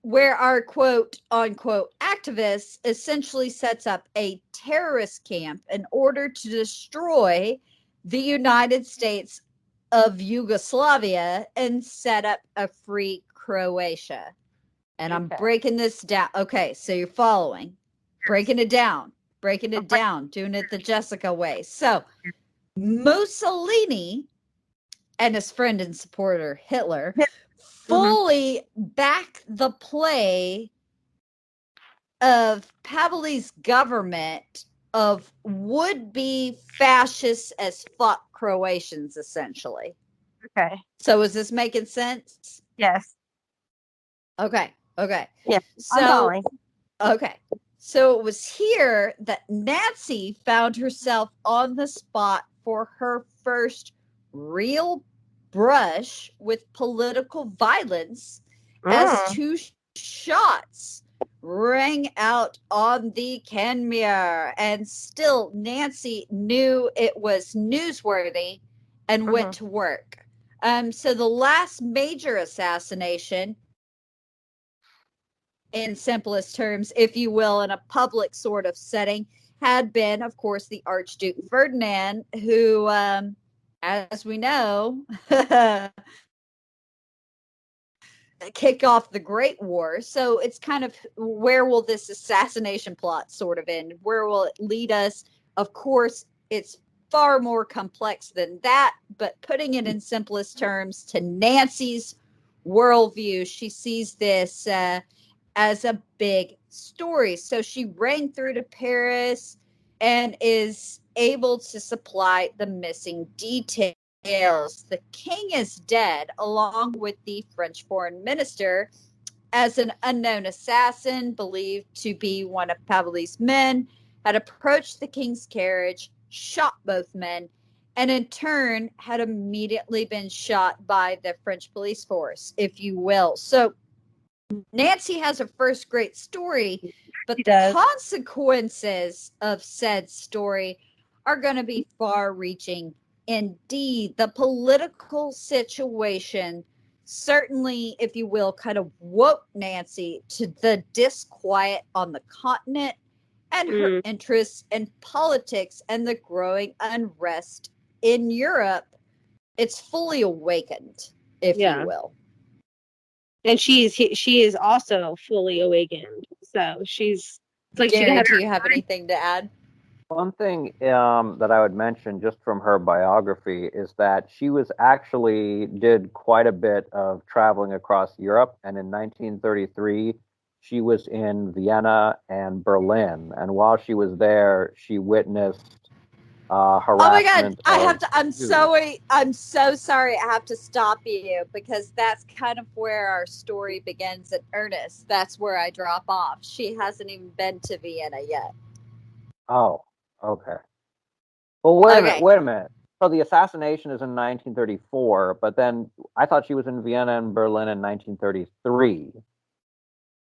Where our quote unquote activist essentially sets up a terrorist camp in order to destroy the United States of Yugoslavia and set up a free Croatia. And I'm breaking this down. Okay, so you're following. Breaking it down, doing it the Jessica way. So Mussolini and his friend and supporter Hitler fully back the play of Paveli's government of would-be fascists as fuck Croatians, essentially. Okay. So is this making sense? Yes. Okay. Yeah. So, okay. So it was here that Nancy found herself on the spot for her first real brush with political violence as two shots rang out on the Kenmure, and still Nancy knew it was newsworthy and went to work. So the last major assassination, in simplest terms, if you will, in a public sort of setting, had been, of course, the Archduke Ferdinand, who, as we know, kick off the Great War. So it's kind of, where will this assassination plot sort of end? Where will it lead us? Of course, it's far more complex than that, but putting it in simplest terms, to Nancy's worldview, she sees this as a big story. So she rang through to Paris and is able to supply the missing details. The king is dead, along with the French foreign minister, as an unknown assassin, believed to be one of Pavelly's men, had approached the king's carriage, shot both men, and in turn had immediately been shot by the French police force, if you will. So Nancy has her first great story, but the consequences of said story are going to be far reaching indeed. The political situation certainly, if you will, kind of woke Nancy to the disquiet on the continent and her interests in politics and the growing unrest in Europe. It's fully awakened, if you will. And she is also fully awakened. So it's like, Gary, do you have anything to add? One thing that I would mention just from her biography is that she was actually did quite a bit of traveling across Europe, and in 1933 she was in Vienna and Berlin, and while she was there, she witnessed harassment. Oh my God! I'm so sorry. I have to stop you, because that's kind of where our story begins in earnest. That's where I drop off. She hasn't even been to Vienna yet. Oh, okay. Well, wait a minute. So the assassination is in 1934, but then I thought she was in Vienna and Berlin in 1933.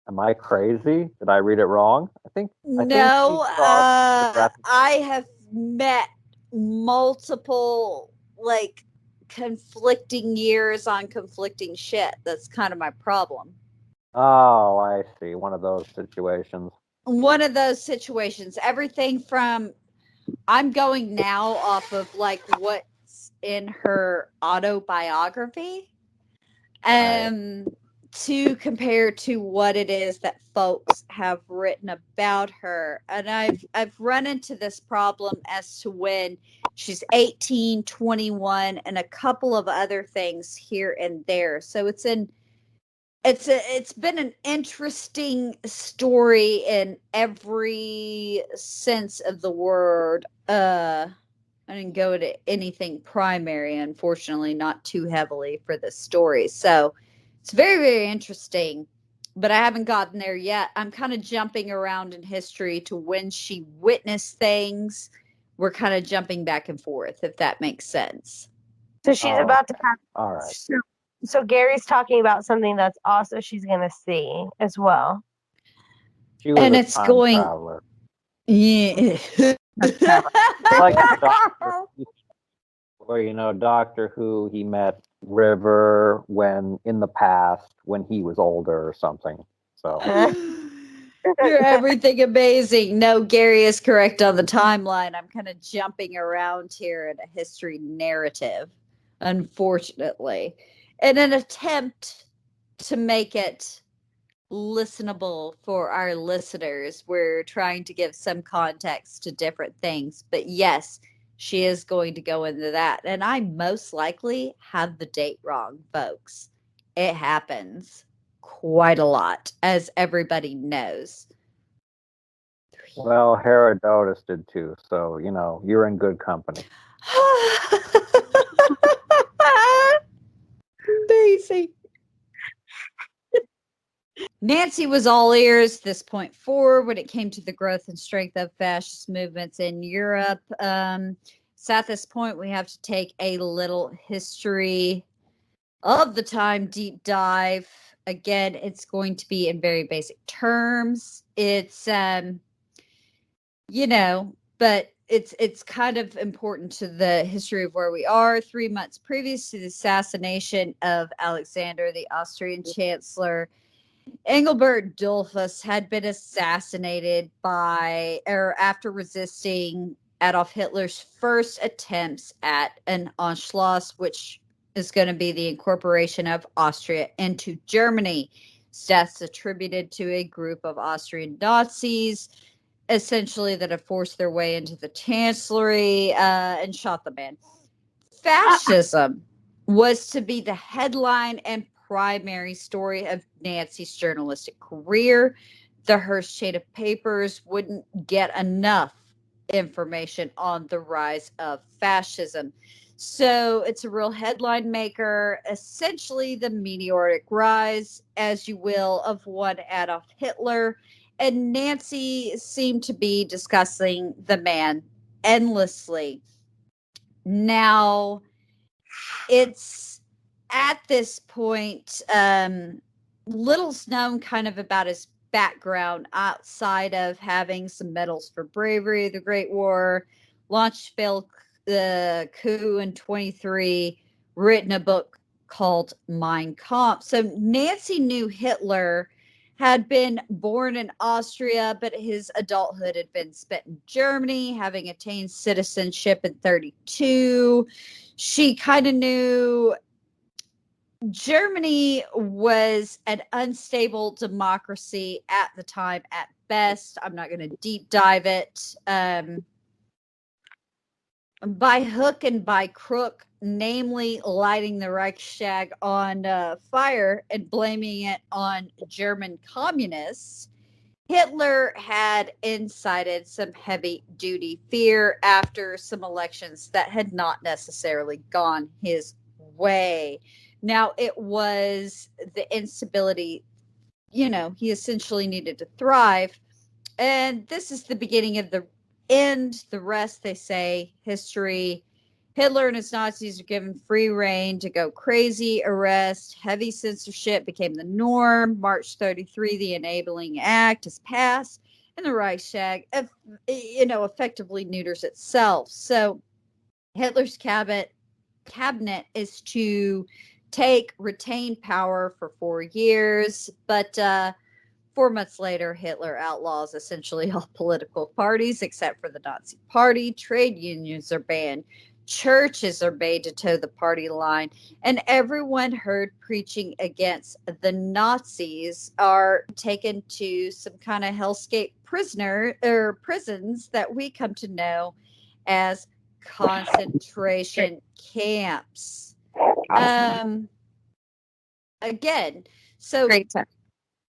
Am I crazy? Did I read it wrong? I think I have met multiple, like, conflicting years on conflicting shit. That's kind of my problem. Oh, I see. One of those situations. Everything from, I'm going now off of like what's in her autobiography, to compare to what it is that folks have written about her. And I've run into this problem as to when she's 18, 21, and a couple of other things here and there. So it's been an interesting story in every sense of the word. I didn't go to anything primary, unfortunately, not too heavily for this story. So it's very, very interesting, but I haven't gotten there yet. I'm kind of jumping around in history to when she witnessed things. We're kind of jumping back and forth, if that makes sense. So she's about to have. All right. So Gary's talking about something that's also she's going to see as well. She was a time traveler. Yeah. Like Doctor Who, he met River when in the past when he was older or something. So you're everything amazing. No, Gary is correct on the timeline. I'm kind of jumping around here in a history narrative, unfortunately, in an attempt to make it listenable for our listeners. We're trying to give some context to different things, but yes, she is going to go into that. And I most likely have the date wrong, folks. It happens quite a lot, as everybody knows. Well, Herodotus did too, so you're in good company. Amazing. Nancy was all ears this point forward when it came to the growth and strength of fascist movements in Europe. So at this point, we have to take a little history of the time deep dive. Again, it's going to be in very basic terms. It's but it's kind of important to the history of where we are. 3 months previous to the assassination of Alexander, the Austrian Chancellor, Engelbert Dollfuss had been assassinated after resisting Adolf Hitler's first attempts at an Anschluss, which is going to be the incorporation of Austria into Germany. His death's attributed to a group of Austrian Nazis, essentially, that have forced their way into the chancellery and shot the man. Fascism was to be the headline and primary story of Nancy's journalistic career. The Hearst chain of papers wouldn't get enough information on the rise of fascism. So it's a real headline maker, essentially the meteoric rise, as you will, of one Adolf Hitler. And Nancy seemed to be discussing the man endlessly. Now, it's at this point, little's known kind of about his background outside of having some medals for bravery, the Great War, launched failed the coup in 23, written a book called Mein Kampf. So Nancy knew Hitler had been born in Austria, but his adulthood had been spent in Germany, having attained citizenship in 32. She kind of knew Germany was an unstable democracy at the time at best. I'm not going to deep dive it. By hook and by crook, namely lighting the Reichstag on fire and blaming it on German communists, Hitler had incited some heavy-duty fear after some elections that had not necessarily gone his way. Now, it was the instability, he essentially needed to thrive. And this is the beginning of the end. The rest, they say, history. Hitler and his Nazis are given free rein to go crazy. Arrest, heavy censorship became the norm. March 33, the Enabling Act is passed, and the Reichstag, effectively neuters itself. So Hitler's cabinet is to retain power for 4 years, but 4 months later, Hitler outlaws essentially all political parties except for the Nazi Party. Trade unions are banned. Churches are made to toe the party line. And everyone heard preaching against the Nazis are taken to some kind of hellscape prisons that we come to know as concentration camps. Again, so great time.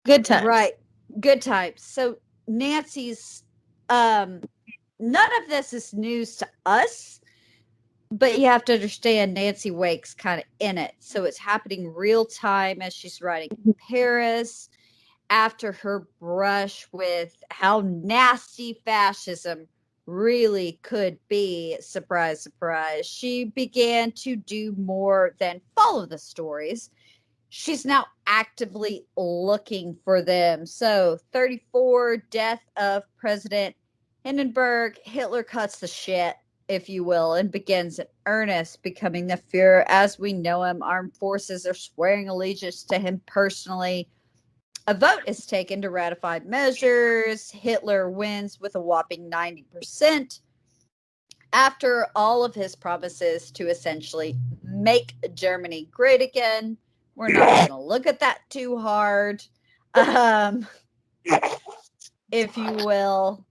Good times. Right. Good times. So Nancy's, none of this is news to us, but you have to understand Nancy Wake's kind of in it. So it's happening real time as she's writing in Paris, after her brush with how nasty fascism really could be. Surprise, surprise. She began to do more than follow the stories. She's now actively looking for them. So 34, death of President Hindenburg. Hitler cuts the shit, if you will, and begins in earnest, becoming the Fuhrer as we know him. Armed forces are swearing allegiance to him personally. A vote is taken to ratify measures. Hitler wins with a whopping 90%. After all of his promises to essentially make Germany great again. We're not going to look at that too hard, if you will.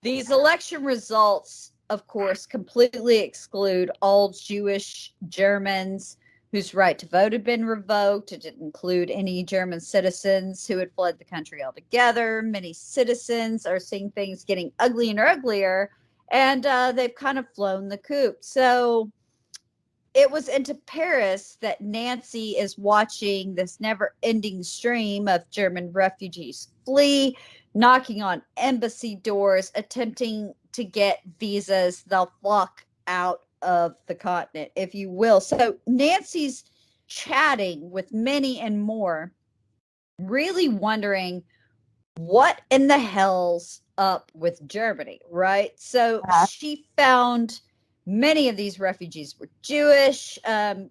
These election results, of course, completely exclude all Jewish Germans whose right to vote had been revoked. It didn't include any German citizens who had fled the country altogether. Many citizens are seeing things getting uglier and uglier, and they've kind of flown the coop. So it was into Paris that Nancy is watching this never-ending stream of German refugees flee, knocking on embassy doors, attempting to get visas. They'll flock out of the continent, if you will. So Nancy's chatting with many and more, really wondering what in the hell's up with Germany, right? So she found many of these refugees were Jewish,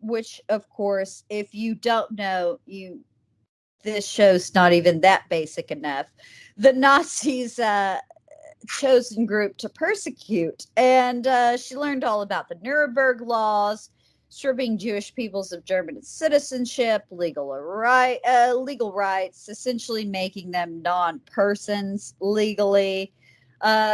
which, of course, if you don't know, this show's not even that basic enough. The Nazis chosen group to persecute, and she learned all about the Nuremberg laws, stripping Jewish peoples of German citizenship, legal rights, essentially making them non-persons legally.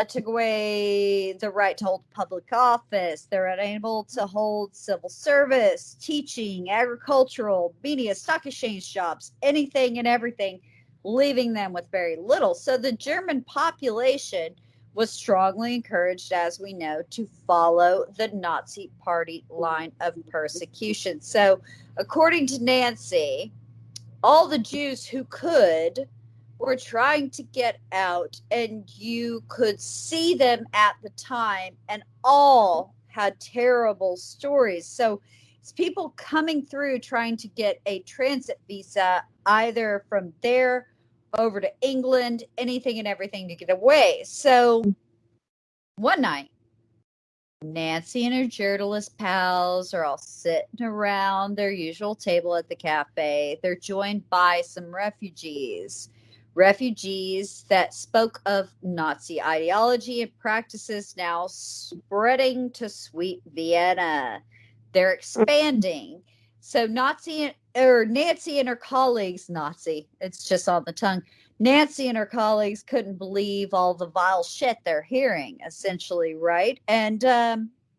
Took away the right to hold public office. They're unable to hold civil service, teaching, agricultural, media, stock exchange jobs, anything and everything, leaving them with very little. So the German population was strongly encouraged, as we know, to follow the Nazi Party line of persecution. So, according to Nancy, all the Jews who could were trying to get out, and you could see them at the time, and all had terrible stories. So, it's people coming through trying to get a transit visa, either from there over to England, anything and everything to get away. So one night, Nancy and her journalist pals are all sitting around their usual table at the cafe. They're joined by some refugees that spoke of Nazi ideology and practices now spreading to sweet Vienna. They're expanding. So Nancy and her colleagues, it's just on the tongue. Nancy and her colleagues couldn't believe all the vile shit they're hearing, essentially, right? And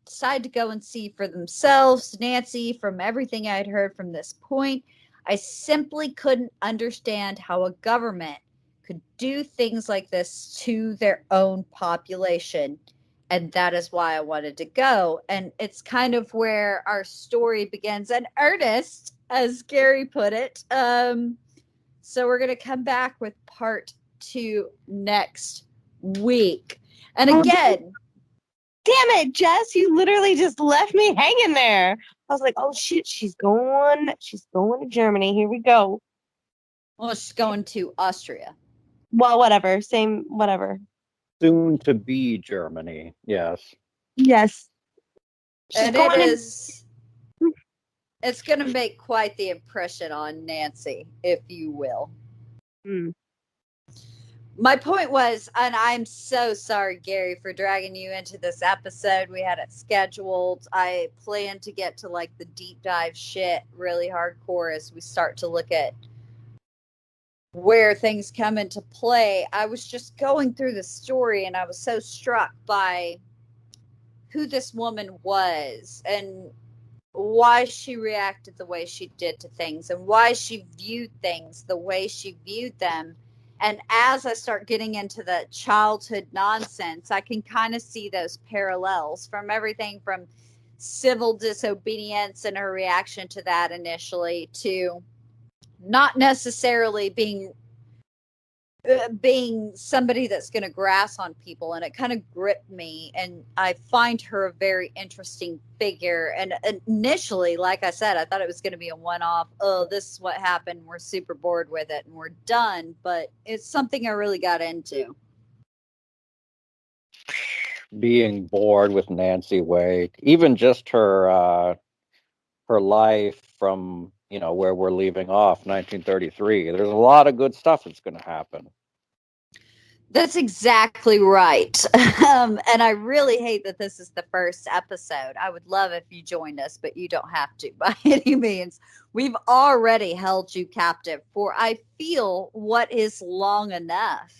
decided to go and see for themselves. Nancy, from everything I'd heard from this point, I simply couldn't understand how a government could do things like this to their own population. And that is why I wanted to go. And it's kind of where our story begins in earnest, as Gary put it. So we're going to come back with part 2 next week. And again, damn it, Jess, you literally just left me hanging there. I was like, oh shit, she's going to Germany. Here we go. Well, she's going to Austria. Well, whatever. Same, whatever. Soon to be Germany. Yes. Yes. And it's going to make quite the impression on Nancy, if you will. My point was, and I'm so sorry, Gary, for dragging you into this episode. We had it scheduled. I planned to get to like the deep dive shit really hardcore as we start to look at where things come into play. I was just going through the story, and I was so struck by who this woman was and why she reacted the way she did to things and why she viewed things the way she viewed them. And as I start getting into the childhood nonsense, I can kind of see those parallels from everything from civil disobedience and her reaction to that initially to not necessarily being somebody that's going to grass on people. And it kind of gripped me, and I find her a very interesting figure. And initially, like I said, I thought it was going to be a one-off. Oh, this is what happened, we're super bored with it and we're done. But it's something I really got into. Being bored with Nancy Wade, even just her life from where we're leaving off, 1933. There's a lot of good stuff that's going to happen. That's exactly right. And I really hate that this is the first episode. I would love if you joined us, but you don't have to by any means. We've already held you captive for, I feel, what is long enough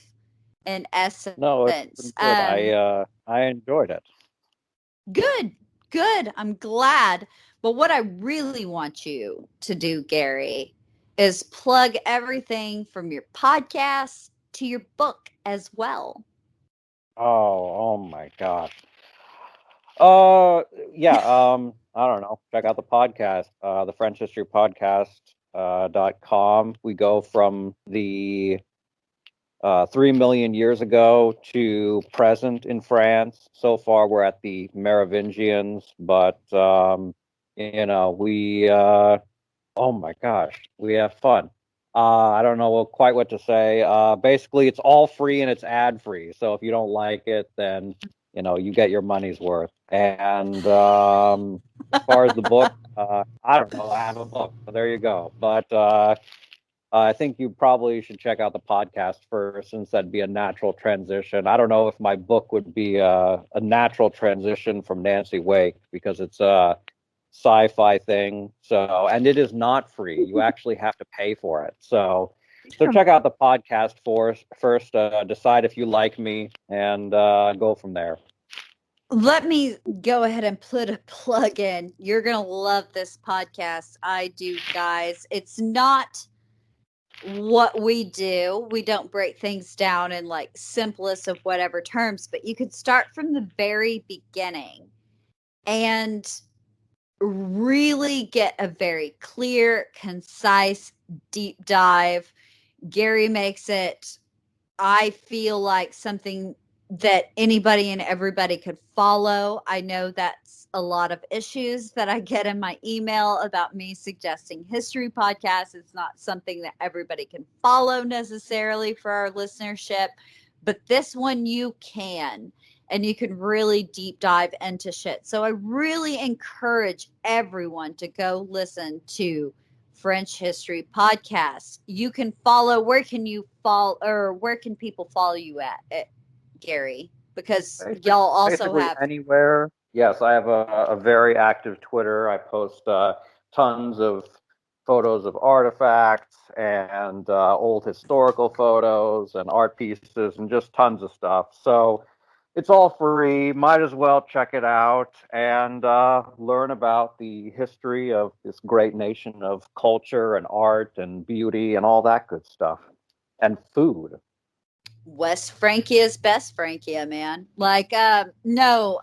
in essence. No, it's good. I enjoyed it. Good. I'm glad. But what I really want you to do, Gary, is plug everything from your podcast to your book as well. Oh my gosh. Yeah. I don't know. Check out the podcast, the French History Podcast.com. We go from the 3 million years ago to present in France. So far, we're at the Merovingians, but we Oh my gosh, we have fun. I don't know quite what to say. Basically, it's all free and it's ad free. So if you don't like it, then you get your money's worth. And as far as the book, I don't know. I have a book, so there you go. But I think you probably should check out the podcast first, since that'd be a natural transition. I don't know if my book would be a natural transition from Nancy Wake, because it's a sci-fi thing. So, and it is not free. You actually have to pay for it. So check out the podcast first. Decide if you like me, and go from there. Let me go ahead and put a plug in. You're going to love this podcast. I do, guys. It's not what we do. We don't break things down in like simplest of whatever terms, but you could start from the very beginning and really get a very clear, concise, deep dive. Gary makes it, I feel like, something that anybody and everybody could follow. I know that's a lot of issues that I get in my email about me suggesting history podcasts. It's not something that everybody can follow necessarily for our listenership, but this one you can, and you can really deep dive into shit. So I really encourage everyone to go listen to French History Podcast. You can follow. Where can you follow, or where can people follow you at Gary? Because y'all also Basically have anywhere. Yes, I have a very active Twitter. I post tons of photos of artifacts and old historical photos and art pieces and just tons of stuff. So it's all free. Might as well check it out and learn about the history of this great nation of culture and art and beauty and all that good stuff. And food. West Frankia's best Frankia, man. Like, no,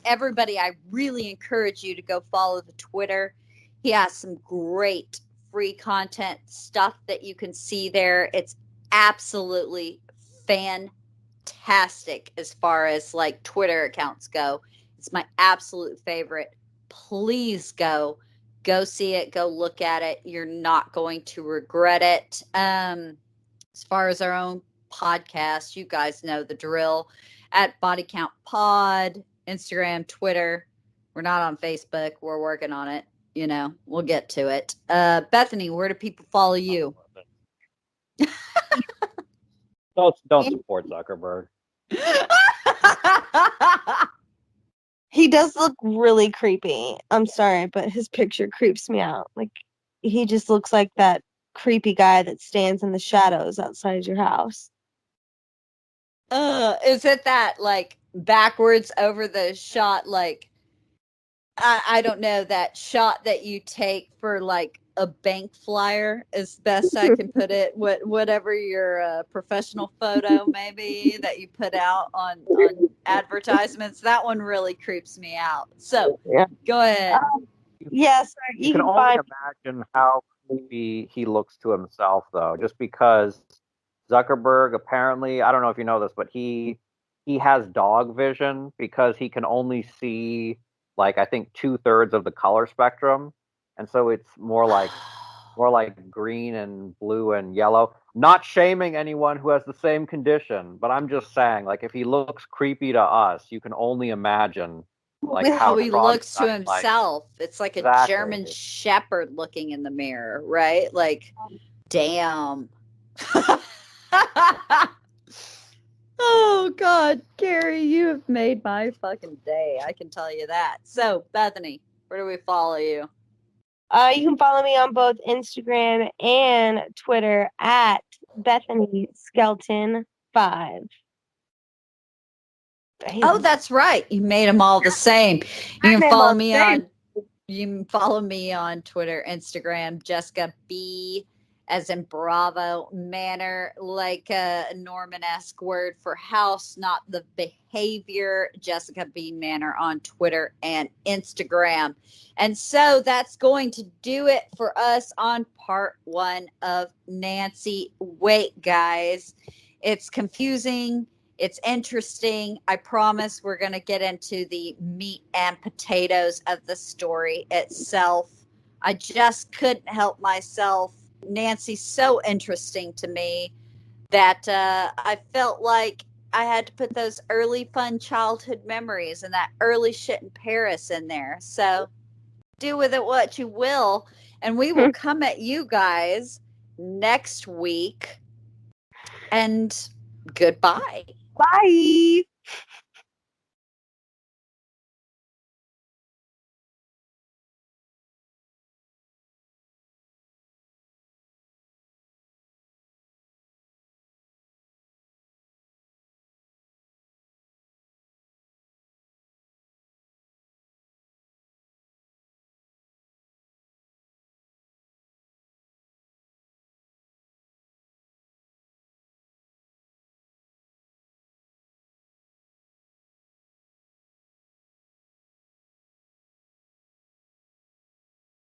everybody, I really encourage you to go follow the Twitter. He has some great free content stuff that you can see there. It's absolutely fantastic as far as like Twitter accounts go. It's my absolute favorite. Please go see it, go look at it. You're not going to regret it. As far as our own podcast, you guys know the drill. At Body Count Pod, Instagram, Twitter. We're not on Facebook. We're working on it. We'll get to it. Bethany, where do people follow you? Don't support Zuckerberg. He does look really creepy. I'm sorry, but his picture creeps me out. Like, he just looks like that creepy guy that stands in the shadows outside your house. Is it that like backwards over the shot, like I don't know, that shot that you take for like a bank flyer, as best I can put it, whatever your professional photo maybe that you put out on advertisements? That one really creeps me out. So Yeah. go ahead. Yes, you can only imagine how creepy he looks to himself, though, just because Zuckerberg, apparently, I don't know if you know this, but he has dog vision, because he can only see, like, I think 2/3 of the color spectrum, and so it's more like green and blue and yellow. Not shaming anyone who has the same condition, but I'm just saying, like, if he looks creepy to us, you can only imagine like how he looks to himself. It's like a German Shepherd looking in the mirror, right? Like, damn. Oh God, Gary, you have made my fucking day. I can tell you that. So, Bethany, where do we follow you? You can follow me on both Instagram and Twitter at Bethany Skelton 5. Oh, that's right. You made them all the same. You can follow me on Twitter, Instagram, Jessica B, as in Bravo, Manor, like a Norman-esque word for house, not the behavior. Jessica B Manor on Twitter and Instagram. And so that's going to do it for us on part 1 of Nancy Wake, guys. It's confusing. It's interesting. I promise we're going to get into the meat and potatoes of the story itself I just couldn't help myself. Nancy's so interesting to me that I felt like I had to put those early fun childhood memories and that early shit in Paris in there. So do with it what you will. And we will come at you guys next week. And goodbye. Bye.